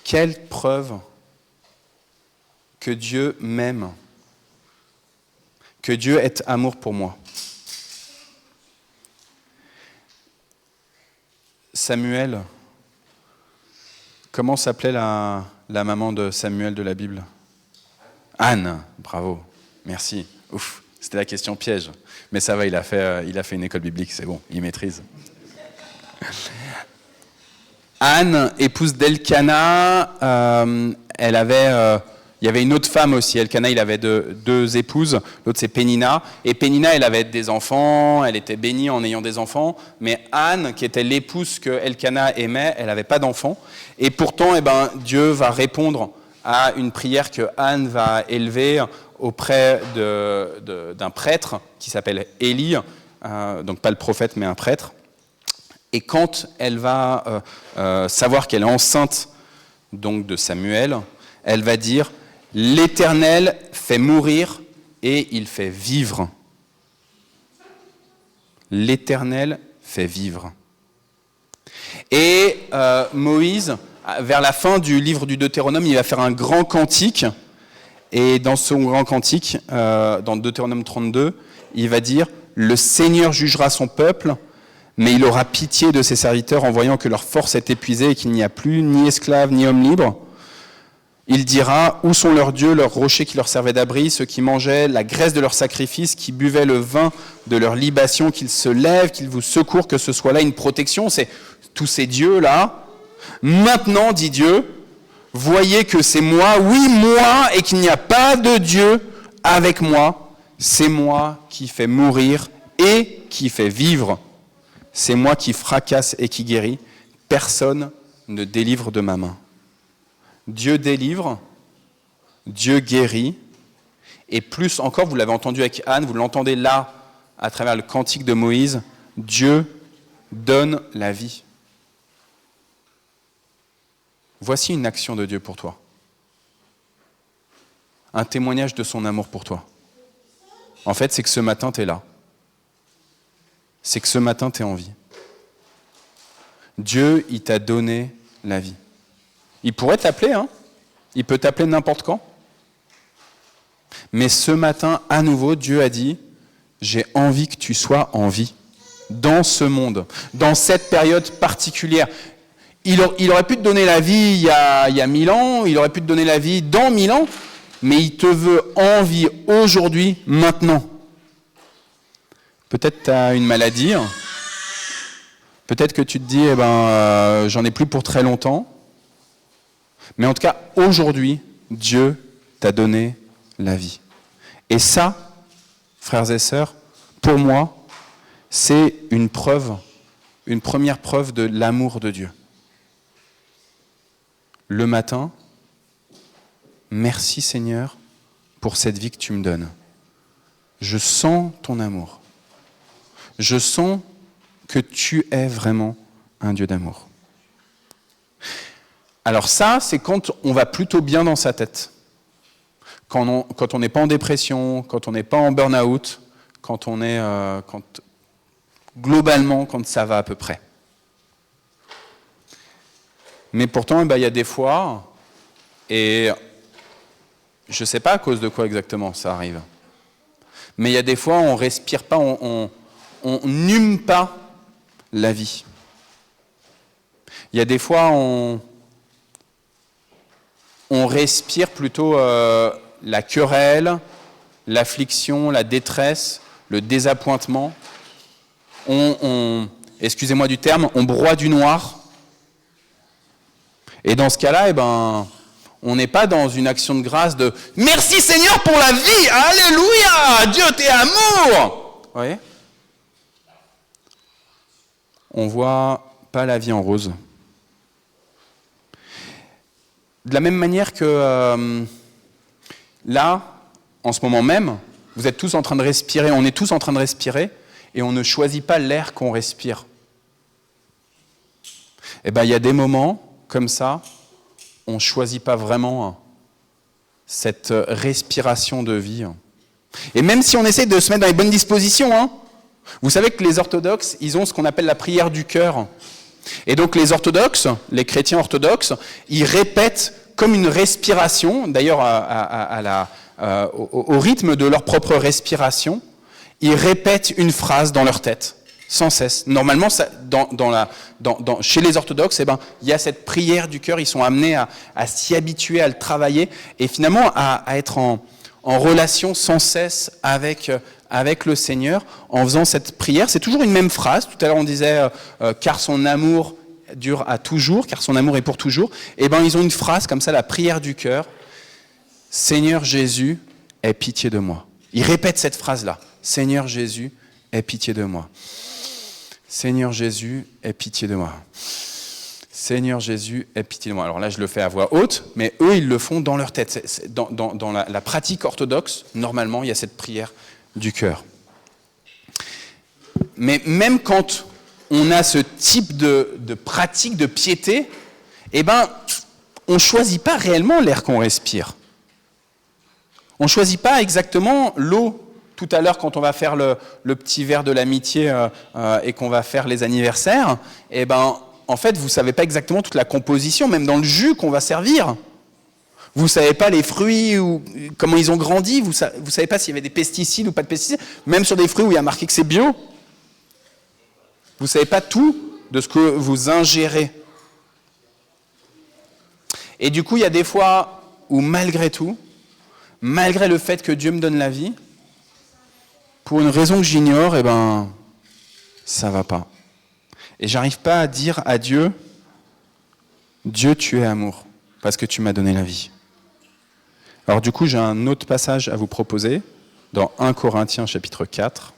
Quelle preuve que Dieu m'aime, que Dieu est amour pour moi. Samuel, comment s'appelait la maman de Samuel de la Bible ? Anne, bravo, merci. Ouf, c'était la question piège. Mais ça va, il a fait une école biblique, c'est bon, il maîtrise. Anne, épouse d'Elkana, il y avait une autre femme aussi. Elkana, il avait deux épouses. L'autre, c'est Pénina. Et Pénina, elle avait des enfants. Elle était bénie en ayant des enfants. Mais Anne, qui était l'épouse que Elkana aimait, elle n'avait pas d'enfants. Et pourtant, Dieu va répondre à une prière que Anne va élever auprès d'un prêtre qui s'appelle Élie. Donc pas le prophète, mais un prêtre. Et quand elle va savoir qu'elle est enceinte donc de Samuel, elle va dire « L'Éternel fait mourir et il fait vivre. » L'Éternel fait vivre. Et Moïse, vers la fin du livre du Deutéronome, il va faire un grand cantique. Et dans son grand cantique, dans Deutéronome 32, il va dire « Le Seigneur jugera son peuple, mais il aura pitié de ses serviteurs en voyant que leur force est épuisée et qu'il n'y a plus ni esclaves ni hommes libres. Il dira, où sont leurs dieux, leurs rochers qui leur servaient d'abri, ceux qui mangeaient la graisse de leurs sacrifices, qui buvaient le vin de leur libation, qu'ils se lèvent, qu'ils vous secourent, que ce soit là une protection. » C'est tous ces dieux-là. Maintenant, dit Dieu, voyez que c'est moi, oui moi, et qu'il n'y a pas de Dieu avec moi, c'est moi qui fais mourir et qui fait vivre. C'est moi qui fracasse et qui guérit. Personne ne délivre de ma main. Dieu délivre, Dieu guérit, et plus encore, vous l'avez entendu avec Anne, vous l'entendez là, à travers le cantique de Moïse, Dieu donne la vie. Voici une action de Dieu pour toi. Un témoignage de son amour pour toi. En fait, c'est que ce matin, tu es là. C'est que ce matin, tu es en vie. Dieu, il t'a donné la vie. Il pourrait t'appeler, hein ? Il peut t'appeler n'importe quand. Mais ce matin, à nouveau, Dieu a dit, j'ai envie que tu sois en vie. Dans ce monde, dans cette période particulière. Il aurait pu te donner la vie il y a 1000 ans, il aurait pu te donner la vie dans 1000 ans, mais il te veut en vie aujourd'hui, maintenant. Peut-être tu as une maladie, peut-être que tu te dis, j'en ai plus pour très longtemps, mais en tout cas, aujourd'hui, Dieu t'a donné la vie. Et ça, frères et sœurs, pour moi, c'est une preuve, une première preuve de l'amour de Dieu. Le matin, merci Seigneur pour cette vie que tu me donnes. Je sens ton amour. Je sens que tu es vraiment un Dieu d'amour. Alors ça, c'est quand on va plutôt bien dans sa tête. Quand on n'est pas en dépression, quand on n'est pas en burn-out, globalement, quand ça va à peu près. Mais pourtant, il y a des fois, et je ne sais pas à cause de quoi exactement ça arrive, mais il y a des fois, on ne respire pas, on n'hume pas la vie. Il y a des fois, on respire plutôt la querelle, l'affliction, la détresse, le désappointement. Excusez-moi du terme, on broie du noir. Et dans ce cas-là, on n'est pas dans une action de grâce de « Merci Seigneur pour la vie, alléluia, Dieu t'es amour !» Vous voyez ? On ne voit pas la vie en rose. De la même manière que là, en ce moment même, vous êtes tous en train de respirer, on est tous en train de respirer, et on ne choisit pas l'air qu'on respire. Il y a des moments comme ça, on ne choisit pas vraiment cette respiration de vie. Et même si on essaie de se mettre dans les bonnes dispositions, vous savez que les orthodoxes, ils ont ce qu'on appelle la prière du cœur. Et donc les orthodoxes, les chrétiens orthodoxes, ils répètent comme une respiration, d'ailleurs au rythme de leur propre respiration, ils répètent une phrase dans leur tête. Sans cesse. Normalement, chez les orthodoxes, il y a cette prière du cœur, ils sont amenés à s'y habituer, à le travailler, et finalement à être en relation sans cesse avec le Seigneur, en faisant cette prière. C'est toujours une même phrase. Tout à l'heure, on disait « car son amour dure à toujours, car son amour est pour toujours ». Ils ont une phrase comme ça, la prière du cœur. « Seigneur Jésus, aie pitié de moi ». Ils répètent cette phrase-là. « Seigneur Jésus, aie pitié de moi ». Seigneur Jésus, aie pitié de moi. Seigneur Jésus, aie pitié de moi. Alors là, je le fais à voix haute, mais eux, ils le font dans leur tête. Dans la pratique orthodoxe, normalement, il y a cette prière du cœur. Mais même quand on a ce type de pratique de piété, on ne choisit pas réellement l'air qu'on respire. On ne choisit pas exactement l'eau. Tout à l'heure, quand on va faire le petit verre de l'amitié et qu'on va faire les anniversaires, en fait, vous ne savez pas exactement toute la composition, même dans le jus qu'on va servir. Vous ne savez pas les fruits, ou comment ils ont grandi, vous ne savez pas s'il y avait des pesticides ou pas de pesticides, même sur des fruits où il y a marqué que c'est bio. Vous ne savez pas tout de ce que vous ingérez. Et du coup, il y a des fois où malgré tout, malgré le fait que Dieu me donne la vie, pour une raison que j'ignore, ça ne va pas. Et j'arrive pas à dire à Dieu, Dieu, tu es amour, parce que tu m'as donné la vie. Alors du coup, j'ai un autre passage à vous proposer, dans 1 Corinthiens chapitre 4.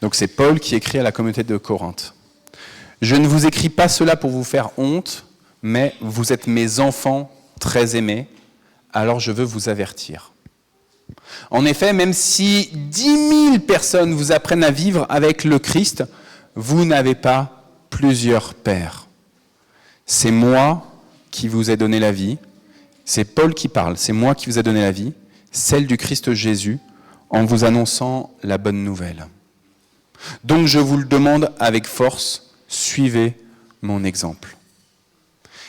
Donc c'est Paul qui écrit à la communauté de Corinthe. « Je ne vous écris pas cela pour vous faire honte, mais vous êtes mes enfants très aimés, alors je veux vous avertir. En effet, même si 10 000 personnes vous apprennent à vivre avec le Christ, vous n'avez pas plusieurs pères. C'est moi qui vous ai donné la vie. » C'est Paul qui parle. « C'est moi qui vous ai donné la vie, celle du Christ Jésus, en vous annonçant la bonne nouvelle. Donc je vous le demande avec force, suivez mon exemple.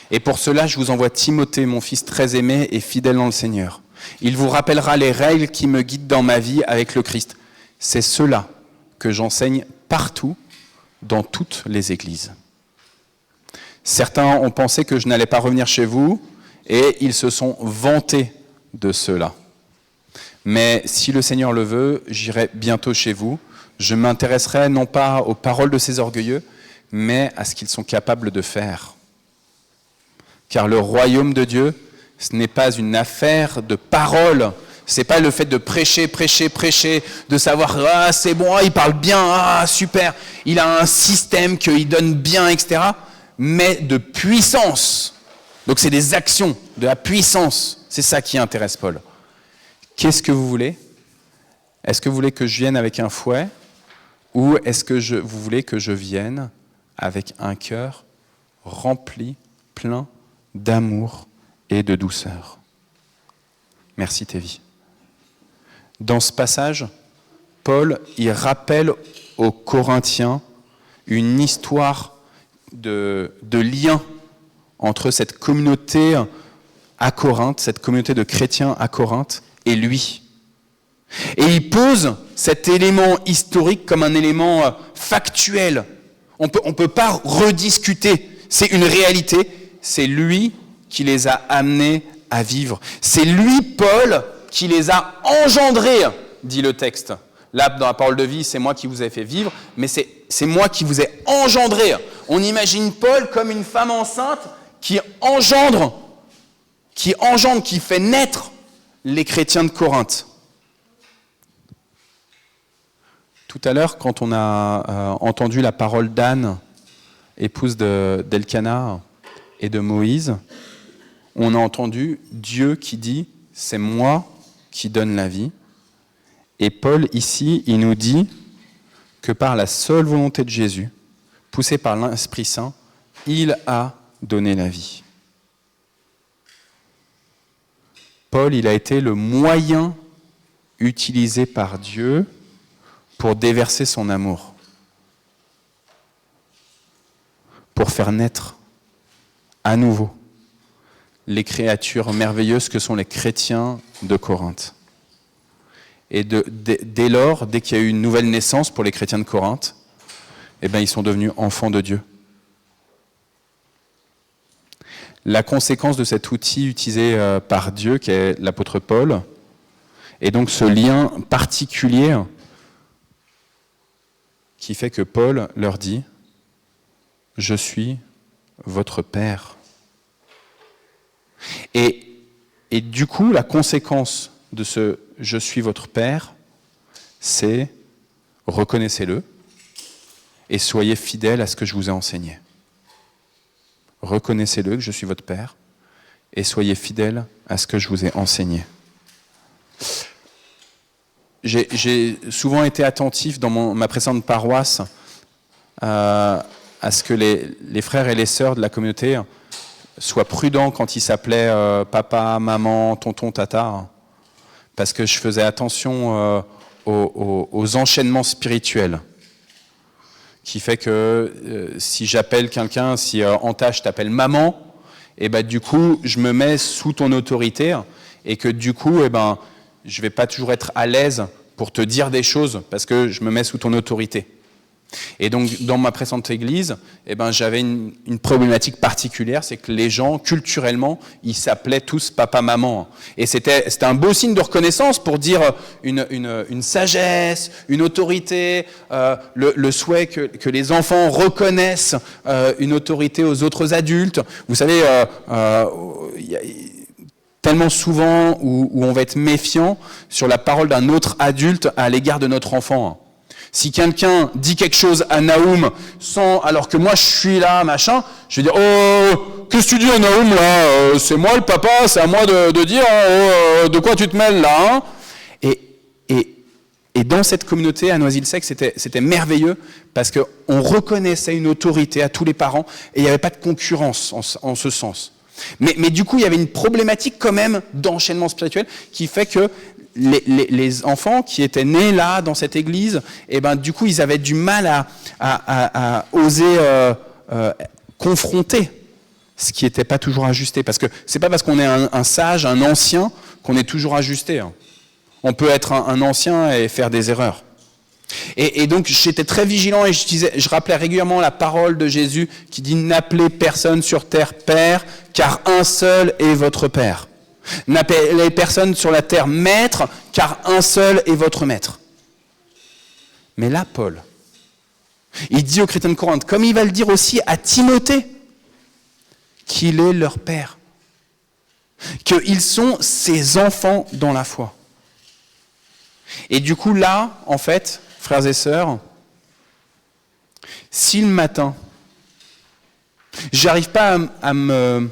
Et pour cela, je vous envoie Timothée, mon fils très aimé et fidèle dans le Seigneur. Il vous rappellera les règles qui me guident dans ma vie avec le Christ. C'est cela que j'enseigne partout, dans toutes les églises. Certains ont pensé que je n'allais pas revenir chez vous, et ils se sont vantés de cela. Mais si le Seigneur le veut, j'irai bientôt chez vous. Je m'intéresserai non pas aux paroles de ces orgueilleux, mais à ce qu'ils sont capables de faire. Car le royaume de Dieu, ce n'est pas une affaire de paroles. Ce n'est pas le fait de prêcher, de savoir « Ah, c'est bon, il parle bien, ah, super, il a un système qu'il donne bien, etc. » mais de puissance. Donc c'est des actions, de la puissance. C'est ça qui intéresse Paul. Qu'est-ce que vous voulez ? Est-ce que vous voulez que je vienne avec un fouet ? Ou est-ce que vous voulez que je vienne avec un cœur rempli, plein d'amour et de douceur ? Merci Tévi. Dans ce passage, Paul, il rappelle aux Corinthiens une histoire de lien entre cette communauté à Corinthe, cette communauté de chrétiens à Corinthe, et lui. Et il pose cet élément historique comme un élément factuel. On peut pas rediscuter. C'est une réalité. C'est lui qui les a amenés à vivre. C'est lui, Paul, qui les a engendrés, dit le texte. Là, dans la parole de vie, c'est moi qui vous ai fait vivre, mais c'est moi qui vous ai engendrés. On imagine Paul comme une femme enceinte qui engendre, qui fait naître les chrétiens de Corinthe. Tout à l'heure, quand on a entendu la parole d'Anne, épouse d'Elkana et de Moïse, on a entendu Dieu qui dit « c'est moi qui donne la vie ». Et Paul, ici, il nous dit que par la seule volonté de Jésus, poussé par l'Esprit Saint, il a donné la vie. Paul, il a été le moyen utilisé par Dieu pour déverser son amour, pour faire naître à nouveau les créatures merveilleuses que sont les chrétiens de Corinthe. Et dès lors, dès qu'il y a eu une nouvelle naissance pour les chrétiens de Corinthe, eh bien, ils sont devenus enfants de Dieu. La conséquence de cet outil utilisé par Dieu, qui est l'apôtre Paul, est donc ce lien particulier qui fait que Paul leur dit « Je suis votre Père ». Et du coup, la conséquence de ce « Je suis votre Père », c'est « Reconnaissez-le et soyez fidèles à ce que je vous ai enseigné ». Reconnaissez-le que je suis votre Père et soyez fidèles à ce que je vous ai enseigné. J'ai souvent été attentif dans ma précédente paroisse à ce que les frères et les sœurs de la communauté soient prudents quand ils s'appelaient papa, maman, tonton, tata, parce que je faisais attention aux enchaînements spirituels, qui fait que si j'appelle quelqu'un, si Anta, je t'appelle maman, et ben du coup, je me mets sous ton autorité, et que du coup, je vais pas toujours être à l'aise pour te dire des choses, parce que je me mets sous ton autorité. Et donc, dans ma précédente église, j'avais une problématique particulière, c'est que les gens, culturellement, ils s'appelaient tous papa-maman. Et c'était un beau signe de reconnaissance pour dire une sagesse, une autorité, le souhait que les enfants reconnaissent une autorité aux autres adultes. Vous savez, y a tellement souvent où on va être méfiant sur la parole d'un autre adulte à l'égard de notre enfant. Si quelqu'un dit quelque chose à Naoum alors que moi je suis là, machin, je vais dire « Oh, qu'est-ce que tu dis à Naoum là c'est moi le papa, c'est à moi de dire de quoi tu te mêles là hein ?» Et dans cette communauté à Noisy-le-Sec, c'était merveilleux parce qu'on reconnaissait une autorité à tous les parents et il n'y avait pas de concurrence en ce sens. Mais du coup, il y avait une problématique quand même d'enchaînement spirituel qui fait que les enfants qui étaient nés là, dans cette église, du coup, ils avaient du mal à oser confronter ce qui n'était pas toujours ajusté. Parce que c'est pas parce qu'on est un sage, un ancien, qu'on est toujours ajusté. Hein. On peut être un ancien et faire des erreurs. Et donc, j'étais très vigilant et je rappelais régulièrement la parole de Jésus qui dit « N'appelez personne sur terre Père, car un seul est votre Père. » N'appelez personne sur la terre maître, car un seul est votre maître. Mais là, Paul, il dit aux chrétiens de Corinthe, comme il va le dire aussi à Timothée, qu'il est leur père, qu'ils sont ses enfants dans la foi. Et du coup, là, en fait, frères et sœurs, si le matin, j'arrive pas à me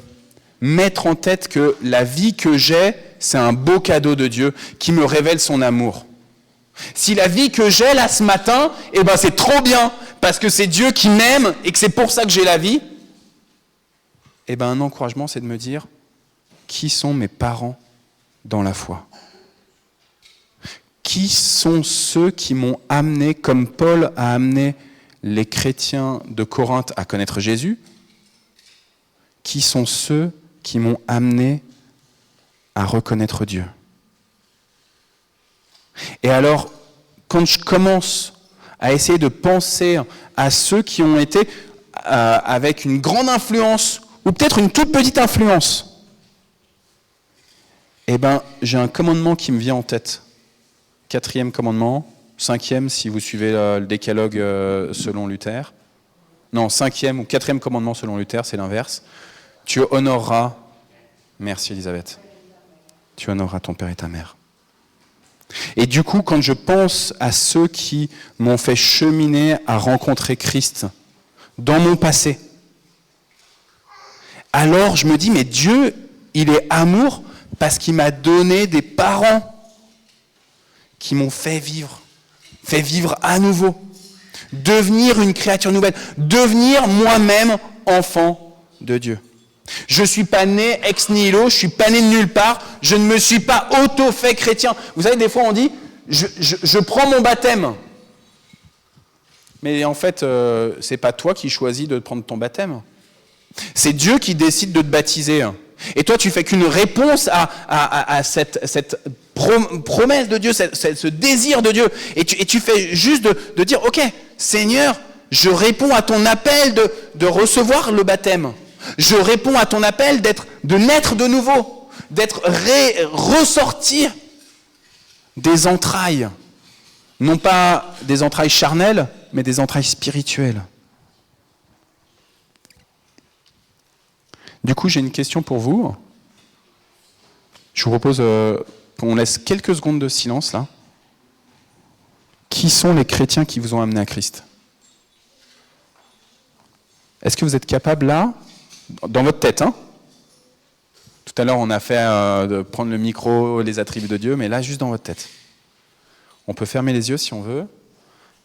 mettre en tête que la vie que j'ai, c'est un beau cadeau de Dieu qui me révèle son amour. Si la vie que j'ai là ce matin, c'est trop bien, parce que c'est Dieu qui m'aime et que c'est pour ça que j'ai la vie, un encouragement, c'est de me dire, qui sont mes parents dans la foi ? Qui sont ceux qui m'ont amené, comme Paul a amené les chrétiens de Corinthe à connaître Jésus ? Qui sont ceux qui m'ont amené à reconnaître Dieu. Et alors, quand je commence à essayer de penser à ceux qui ont été avec une grande influence, ou peut-être une toute petite influence, j'ai un commandement qui me vient en tête. 4e commandement, 5e si vous suivez le décalogue selon Luther. Non, 5e ou 4e commandement selon Luther, c'est l'inverse. Tu honoreras, merci Elisabeth, tu honoreras ton père et ta mère. Et du coup, quand je pense à ceux qui m'ont fait cheminer à rencontrer Christ dans mon passé, alors je me dis, mais Dieu, il est amour parce qu'il m'a donné des parents qui m'ont fait vivre à nouveau, devenir une créature nouvelle, devenir moi-même enfant de Dieu. Je ne suis pas né ex nihilo, je ne suis pas né de nulle part, je ne me suis pas auto-fait chrétien. Vous savez, des fois on dit, je prends mon baptême. Mais en fait, ce n'est pas toi qui choisis de prendre ton baptême. C'est Dieu qui décide de te baptiser. Et toi, tu fais qu'une réponse à cette promesse de Dieu, ce désir de Dieu. Et tu fais juste de dire, ok, Seigneur, je réponds à ton appel de recevoir le baptême. Je réponds à ton appel de naître de nouveau, d'être ressorti des entrailles. Non pas des entrailles charnelles, mais des entrailles spirituelles. Du coup, j'ai une question pour vous. Je vous propose qu'on laisse quelques secondes de silence là. Qui sont les chrétiens qui vous ont amené à Christ ? Est-ce que vous êtes capable là, dans votre tête, Tout à l'heure, on a fait de prendre le micro, les attributs de Dieu, mais là, juste dans votre tête. On peut fermer les yeux si on veut,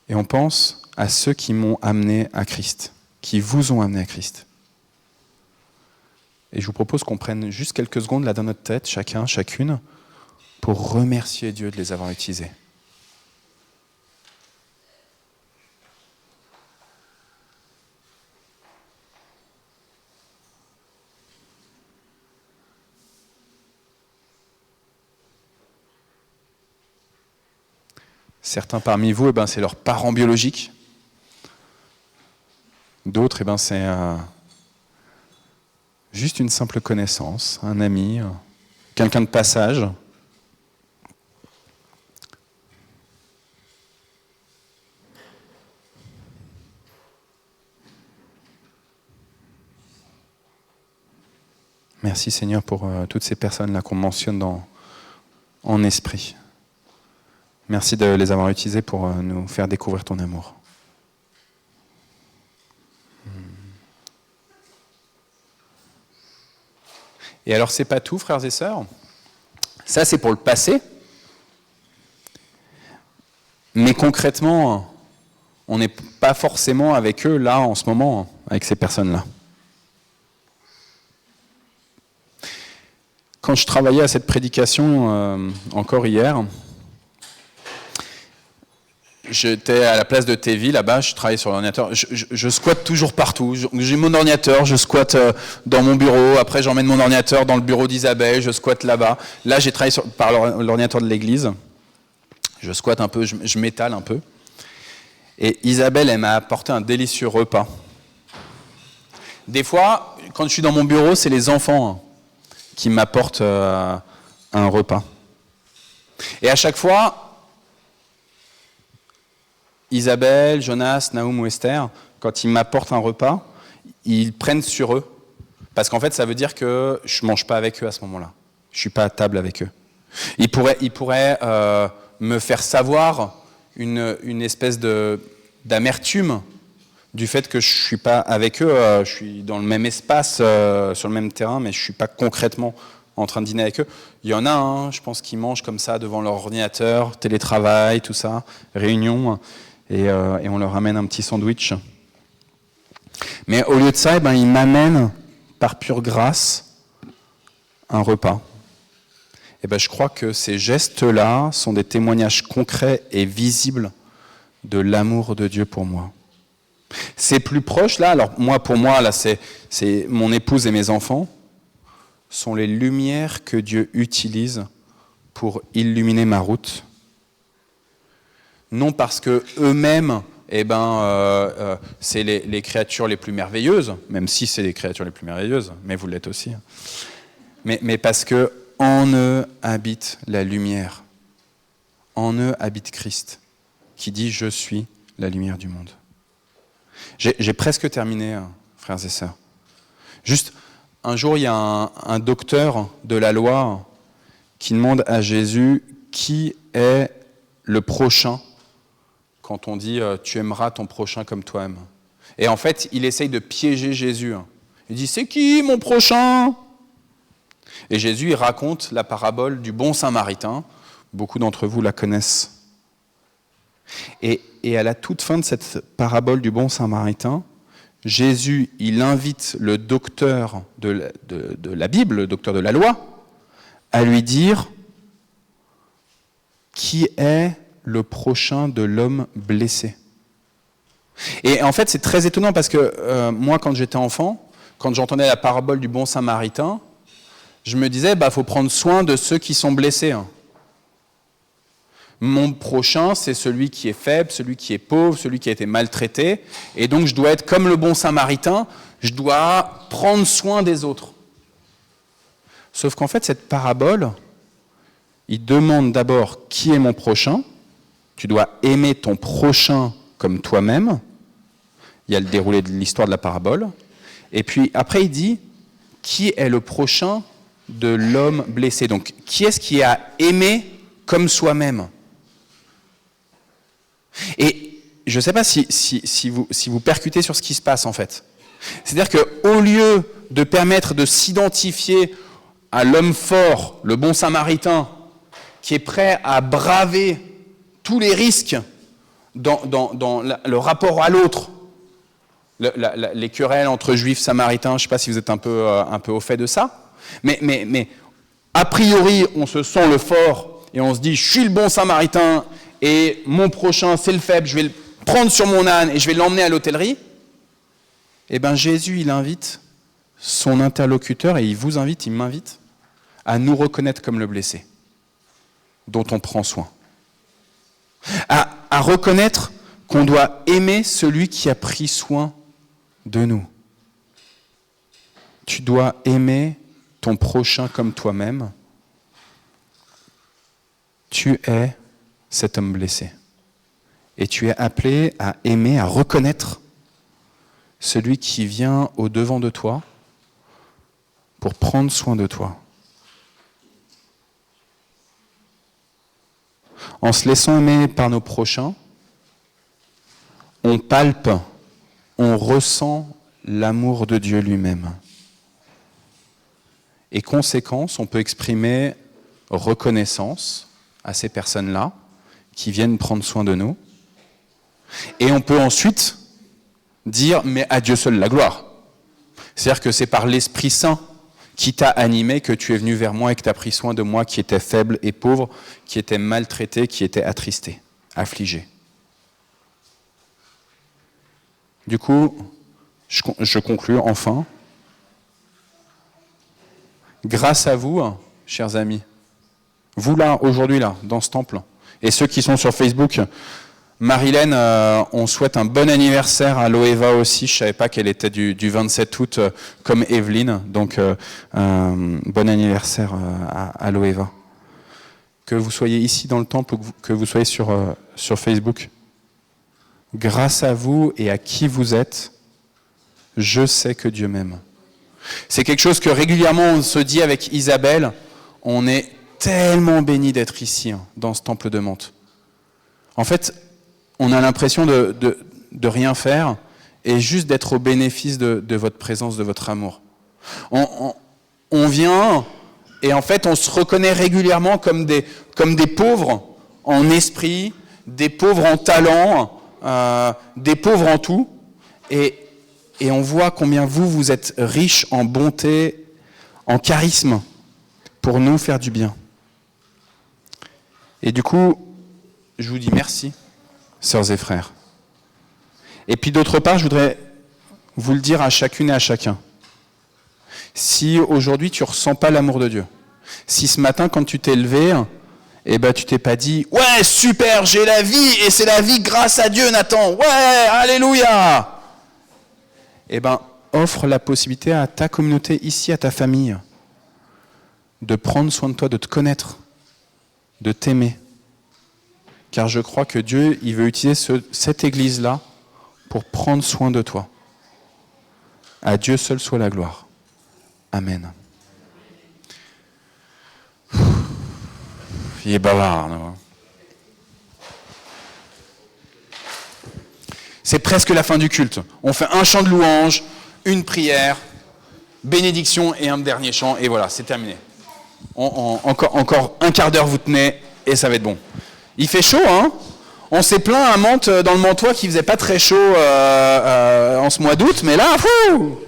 et on pense à ceux qui m'ont amené à Christ, qui vous ont amené à Christ. Et je vous propose qu'on prenne juste quelques secondes là dans notre tête, chacun, chacune, pour remercier Dieu de les avoir utilisés. Certains parmi vous, c'est leurs parents biologiques. D'autres, c'est juste une simple connaissance, un ami, quelqu'un de passage. Merci Seigneur pour toutes ces personnes-là qu'on mentionne en esprit. Merci de les avoir utilisées pour nous faire découvrir ton amour. Et alors, c'est pas tout, frères et sœurs. Ça, c'est pour le passé. Mais concrètement, on n'est pas forcément avec eux, là, en ce moment, avec ces personnes-là. Quand je travaillais à cette prédication, encore hier, j'étais à la place de Tévi, là-bas, je travaillais sur l'ordinateur. Je squatte toujours partout. J'ai mon ordinateur, je squatte dans mon bureau. Après, j'emmène mon ordinateur dans le bureau d'Isabelle, je squatte là-bas. Là, j'ai travaillé par l'ordinateur de l'église. Je squatte un peu, je m'étale un peu. Et Isabelle, elle m'a apporté un délicieux repas. Des fois, quand je suis dans mon bureau, c'est les enfants qui m'apportent un repas. Et à chaque fois, Isabelle, Jonas, Naoum ou Esther, quand ils m'apportent un repas, ils prennent sur eux. Parce qu'en fait, ça veut dire que je ne mange pas avec eux à ce moment-là. Je ne suis pas à table avec eux. Ils pourraient me faire savoir une espèce d'amertume du fait que je ne suis pas avec eux. Je suis dans le même espace, sur le même terrain, mais je ne suis pas concrètement en train de dîner avec eux. Il y en a, je pense, qui mangent comme ça devant leur ordinateur, télétravail, tout ça, réunion, et on leur amène un petit sandwich. Mais au lieu de ça, ils m'amènent, par pure grâce, un repas. Et je crois que ces gestes-là sont des témoignages concrets et visibles de l'amour de Dieu pour moi. C'est plus proche, là, alors pour moi, là, c'est mon épouse et mes enfants, sont les lumières que Dieu utilise pour illuminer ma route. Non parce que eux-mêmes, c'est les créatures les plus merveilleuses, même si c'est les créatures les plus merveilleuses, mais vous l'êtes aussi. Mais parce que en eux habite la lumière. En eux habite Christ, qui dit « Je suis la lumière du monde ». J'ai presque terminé, frères et sœurs. Juste, un jour, il y a un docteur de la loi qui demande à Jésus qui est le prochain quand on dit « Tu aimeras ton prochain comme toi-même ». Et en fait, il essaye de piéger Jésus. Il dit « C'est qui mon prochain ?» Et Jésus, il raconte la parabole du bon samaritain. Beaucoup d'entre vous la connaissent. Et à la toute fin de cette parabole du bon samaritain, Jésus, il invite le docteur de la Bible, le docteur de la loi, à lui dire qui est le prochain de l'homme blessé. Et en fait, c'est très étonnant parce que moi, quand j'étais enfant, quand j'entendais la parabole du bon samaritain, je me disais, faut prendre soin de ceux qui sont blessés. Mon prochain, c'est celui qui est faible, celui qui est pauvre, celui qui a été maltraité. Et donc, je dois être comme le bon samaritain, je dois prendre soin des autres. Sauf qu'en fait, cette parabole, il demande d'abord qui est mon prochain. Tu dois aimer ton prochain comme toi-même. Il y a le déroulé de l'histoire de la parabole. Et puis, après, il dit qui est le prochain de l'homme blessé. Donc, qui est-ce qui a aimé comme soi-même ? Et je ne sais pas si vous percutez sur ce qui se passe en fait. C'est-à-dire qu'au lieu de permettre de s'identifier à l'homme fort, le bon samaritain, qui est prêt à braver tous les risques dans le rapport à l'autre, les querelles entre juifs et samaritains, je ne sais pas si vous êtes un peu au fait de ça, mais a priori on se sent le fort et on se dit je suis le bon samaritain, et mon prochain, c'est le faible, je vais le prendre sur mon âne et je vais l'emmener à l'hôtellerie, eh bien Jésus, il invite son interlocuteur, et il vous invite, il m'invite, à nous reconnaître comme le blessé, dont on prend soin. À reconnaître qu'on doit aimer celui qui a pris soin de nous. Tu dois aimer ton prochain comme toi-même. Tu es cet homme blessé. Et tu es appelé à aimer, à reconnaître celui qui vient au-devant de toi pour prendre soin de toi. En se laissant aimer par nos prochains, on palpe, on ressent l'amour de Dieu lui-même. Et conséquence, on peut exprimer reconnaissance à ces personnes-là qui viennent prendre soin de nous. Et on peut ensuite dire, mais à Dieu seul la gloire. C'est-à-dire que c'est par l'Esprit Saint qui t'a animé que tu es venu vers moi et que tu as pris soin de moi qui était faible et pauvre, qui était maltraité, qui était attristé, affligé. Du coup, je conclue enfin. Grâce à vous, chers amis, vous là, aujourd'hui, là, dans ce temple, et ceux qui sont sur Facebook, Marilène, on souhaite un bon anniversaire à Loeva aussi. Je ne savais pas qu'elle était du 27 août comme Evelyne. Donc, bon anniversaire à Loeva. Que vous soyez ici dans le temple ou que vous soyez sur Facebook. Grâce à vous et à qui vous êtes, je sais que Dieu m'aime. C'est quelque chose que régulièrement on se dit avec Isabelle. On est tellement bénis d'être ici, dans ce temple de Mantes. En fait, on a l'impression de rien faire et juste d'être au bénéfice de votre présence, de votre amour. On vient et en fait on se reconnaît régulièrement comme des pauvres en esprit, des pauvres en talent, des pauvres en tout. Et on voit combien vous êtes riches en bonté, en charisme pour nous faire du bien. Et du coup, je vous dis merci, sœurs et frères. Et puis d'autre part, je voudrais vous le dire à chacune et à chacun. Si aujourd'hui tu ne ressens pas l'amour de Dieu, si ce matin quand tu t'es levé, tu t'es pas dit « Ouais, super, j'ai la vie et c'est la vie grâce à Dieu, Nathan. Ouais, alléluia !» Offre la possibilité à ta communauté ici, à ta famille, de prendre soin de toi, de te connaître, de t'aimer. Car je crois que Dieu, il veut utiliser cette église-là pour prendre soin de toi. À Dieu seul soit la gloire. Amen. Il est bavard, non ? C'est presque la fin du culte. On fait un chant de louange, une prière, bénédiction et un dernier chant, et voilà, c'est terminé. Encore un quart d'heure vous tenez, et ça va être bon. Il fait chaud, hein ? On s'est plaint à Mantes, dans le Mantois, qu'il faisait pas très chaud en ce mois d'août, mais là, fou !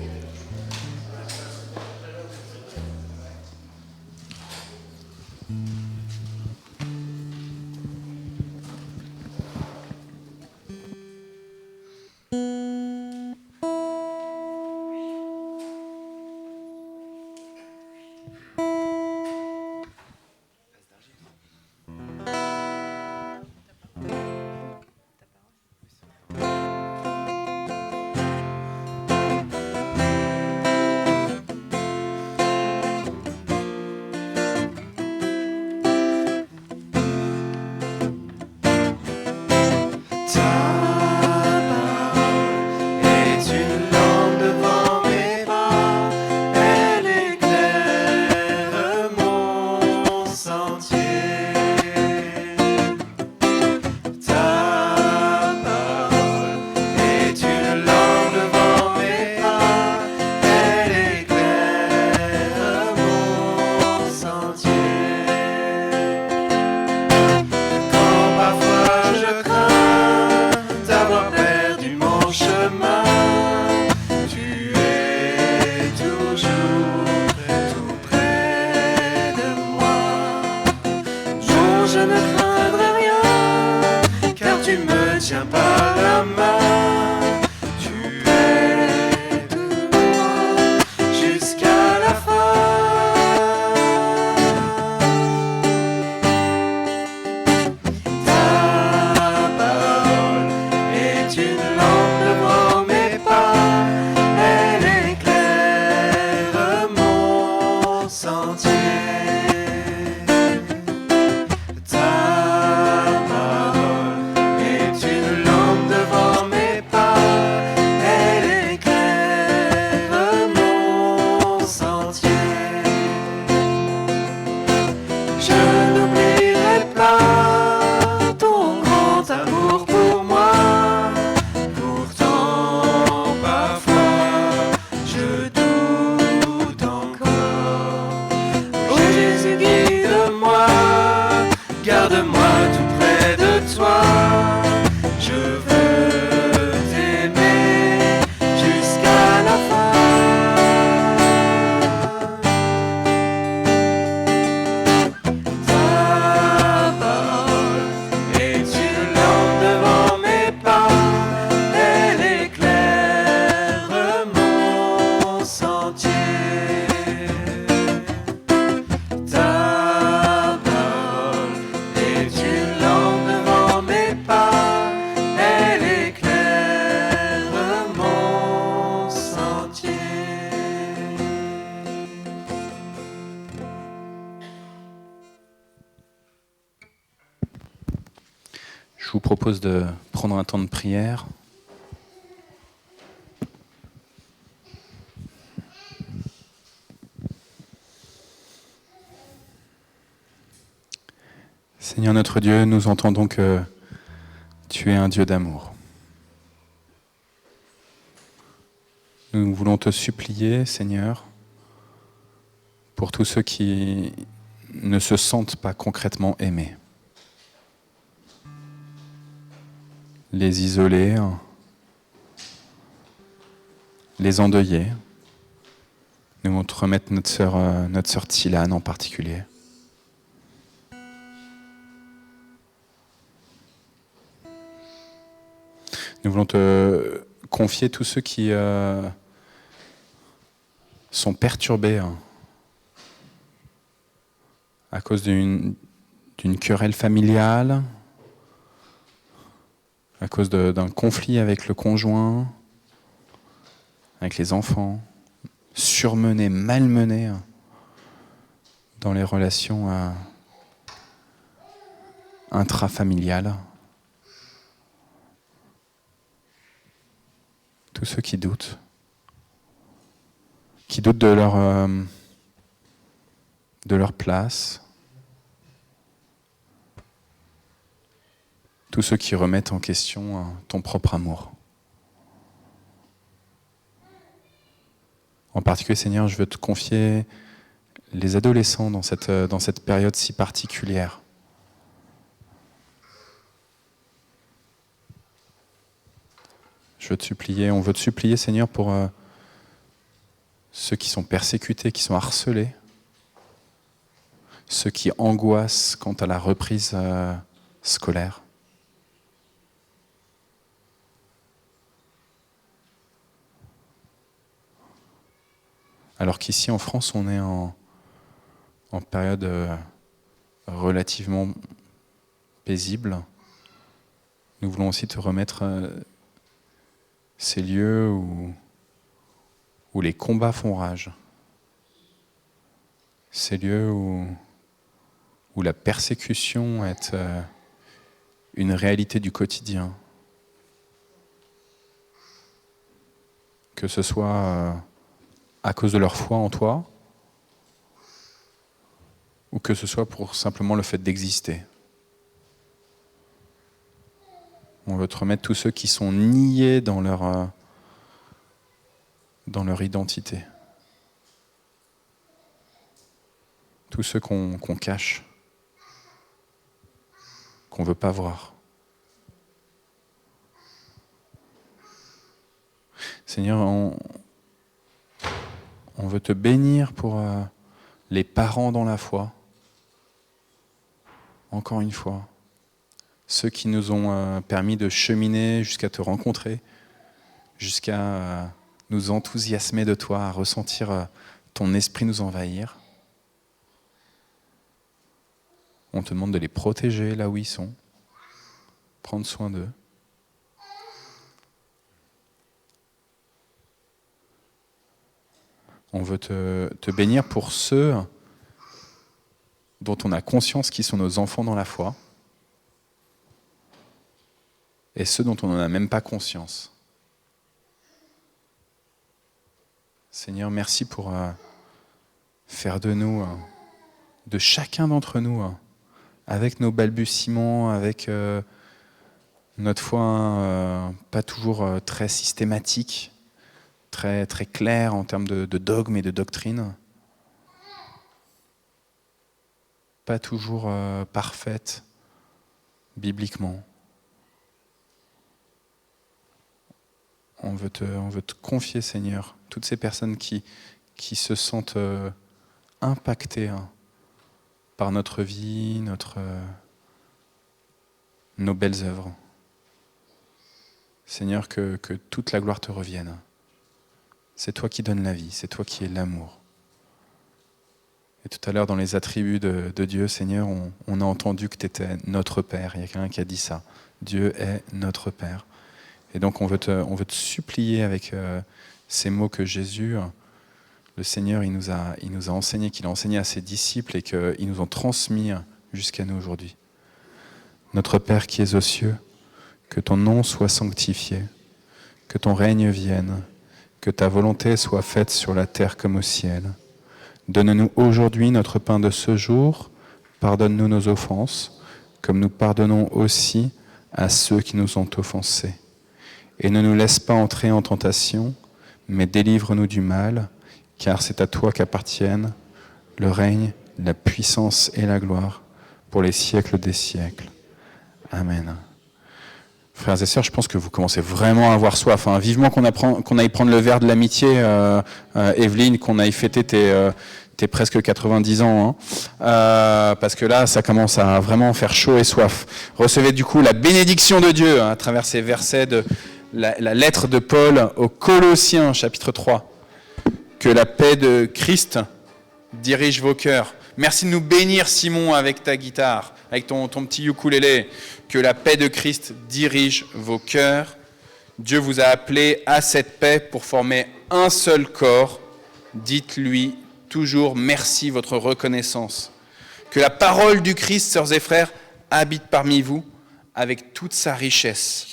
Ta parole est une lampe devant mes vous propose de prendre un temps de prière. Seigneur notre Dieu, nous entendons que tu es un Dieu d'amour. Nous voulons te supplier, Seigneur, pour tous ceux qui ne se sentent pas concrètement aimés. Les isolés, les endeuillés. Nous voulons te remettre notre sœur Tsilane en particulier. Nous voulons te confier tous ceux qui sont perturbés à cause d'une querelle familiale, à cause d'un conflit avec le conjoint, avec les enfants, surmenés, malmenés dans les relations intrafamiliales. Tous ceux qui doutent de leur place, tous ceux qui remettent en question ton propre amour. En particulier, Seigneur, je veux te confier les adolescents dans cette période si particulière. On veut te supplier, Seigneur, pour ceux qui sont persécutés, qui sont harcelés, ceux qui angoissent quant à la reprise scolaire. Alors qu'ici en France, on est en période relativement paisible, nous voulons aussi te remettre ces lieux où les combats font rage, ces lieux où la persécution est une réalité du quotidien, que ce soit à cause de leur foi en toi, ou que ce soit pour simplement le fait d'exister. On veut te remettre tous ceux qui sont niés dans leur identité. Tous ceux qu'on cache, qu'on ne veut pas voir. Seigneur, on veut te bénir pour les parents dans la foi. Encore une fois. Ceux qui nous ont permis de cheminer jusqu'à te rencontrer, jusqu'à nous enthousiasmer de toi, à ressentir ton esprit nous envahir. On te demande de les protéger là où ils sont, prendre soin d'eux. On veut te bénir pour ceux dont on a conscience qu'ils sont nos enfants dans la foi, et ceux dont on n'en a même pas conscience. Seigneur, merci pour faire de nous, de chacun d'entre nous, avec nos balbutiements, avec notre foi pas toujours très systématique, très, très claire en termes de dogme et de doctrine, pas toujours parfaite bibliquement. On veut te confier, Seigneur, toutes ces personnes qui se sentent impactées par notre vie, nos belles œuvres. Seigneur, que toute la gloire te revienne. C'est toi qui donnes la vie, c'est toi qui es l'amour. Et tout à l'heure, dans les attributs de Dieu, Seigneur, on a entendu que tu étais notre Père. Il y a quelqu'un qui a dit ça. Dieu est notre Père. Et donc on veut te supplier avec ces mots que Jésus, le Seigneur, il nous a enseigné, qu'il a enseigné à ses disciples et qu'ils nous ont transmis jusqu'à nous aujourd'hui. Notre Père qui es aux cieux, que ton nom soit sanctifié, que ton règne vienne, que ta volonté soit faite sur la terre comme au ciel. Donne-nous aujourd'hui notre pain de ce jour, pardonne-nous nos offenses, comme nous pardonnons aussi à ceux qui nous ont offensés. Et ne nous laisse pas entrer en tentation, mais délivre-nous du mal, car c'est à toi qu'appartiennent le règne, la puissance et la gloire pour les siècles des siècles. Amen. Frères et sœurs, je pense que vous commencez vraiment à avoir soif. Vivement qu'on aille prendre le verre de l'amitié, Evelyne, qu'on aille fêter tes presque 90 ans, parce que là, ça commence à vraiment faire chaud et soif. Recevez du coup la bénédiction de Dieu à travers ces versets de la lettre de Paul aux Colossiens, chapitre 3. Que la paix de Christ dirige vos cœurs. Merci de nous bénir, Simon, avec ta guitare, avec ton petit ukulélé. Que la paix de Christ dirige vos cœurs. Dieu vous a appelés à cette paix pour former un seul corps. Dites-lui toujours merci, votre reconnaissance. Que la parole du Christ, sœurs et frères, habite parmi vous avec toute sa richesse.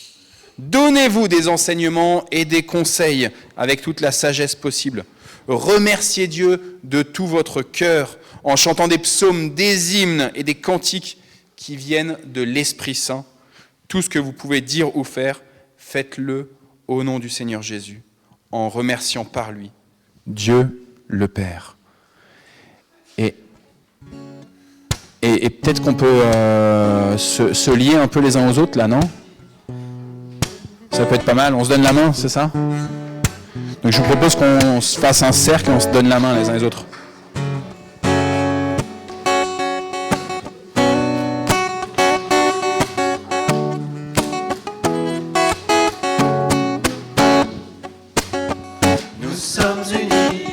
Donnez-vous des enseignements et des conseils avec toute la sagesse possible. Remerciez Dieu de tout votre cœur en chantant des psaumes, des hymnes et des cantiques qui viennent de l'Esprit Saint. Tout ce que vous pouvez dire ou faire, faites-le au nom du Seigneur Jésus, en remerciant par lui Dieu le Père. Et peut-être qu'on peut se lier un peu les uns aux autres, là, non ? Ça peut être pas mal. On se donne la main, c'est ça ? Donc je vous propose qu'on se fasse un cercle et on se donne la main les uns les autres. Nous sommes unis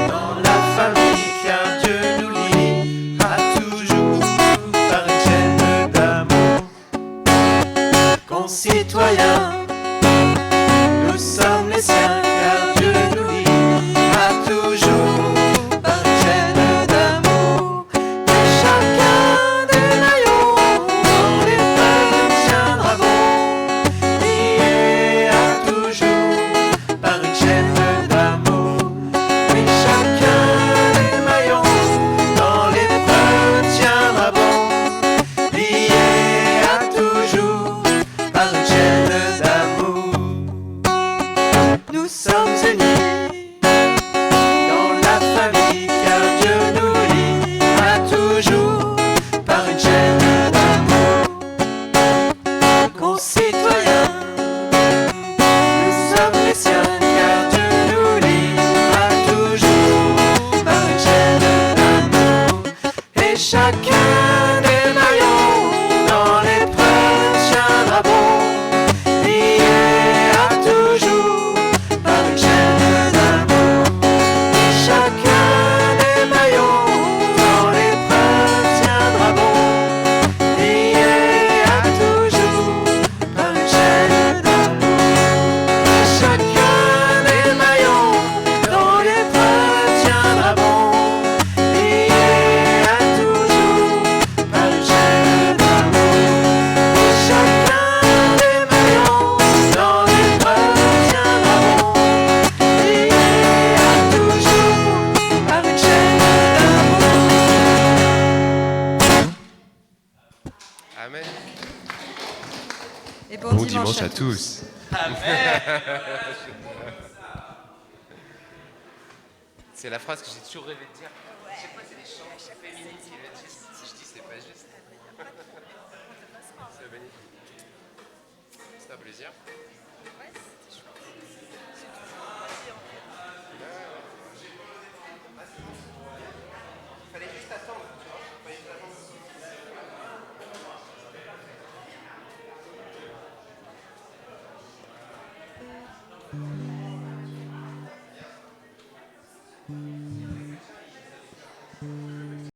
dans la famille car Dieu nous lie à toujours par une chaîne d'amour. Concitoyens, nous sommes les siens car Dieu nous lie à toujours par une chaîne d'amour. Et chacun des maillons dans l'épreuve tiendra bon, lié à toujours par une chaîne d'amour. Et chacun des maillons dans l'épreuve tiendra bon, lié à toujours par une chaîne d'amour. Nous sommes unis dans la famille car Dieu nous lie à toujours par une chaîne d'amour. Concitoyens, nous sommes les siens car Dieu nous lie à toujours par une chaîne d'amour. Et chacun des maillons dans l'épreuve tiendra bon, lié à toujours par une chaîne d'amour. Et chacun des maillons dans l'épreuve tiendra bon, lié à toujours par une chaîne d'amour. Et chacun des maillons dans l'épreuve tiendra bon, lié à toujours par une chaîne d'amour. Et chacun des maillons dans l'épreuve tiendra bon, lié à toujours par une chaîne d'amour. Amen. Et bon dimanche à tous. C'est la phrase que j'ai toujours rêvé de dire. Je sais pas, c'est des chants féminines qui le disent. Si je dis, c'est pas juste. C'est magnifique. C'est un plaisir.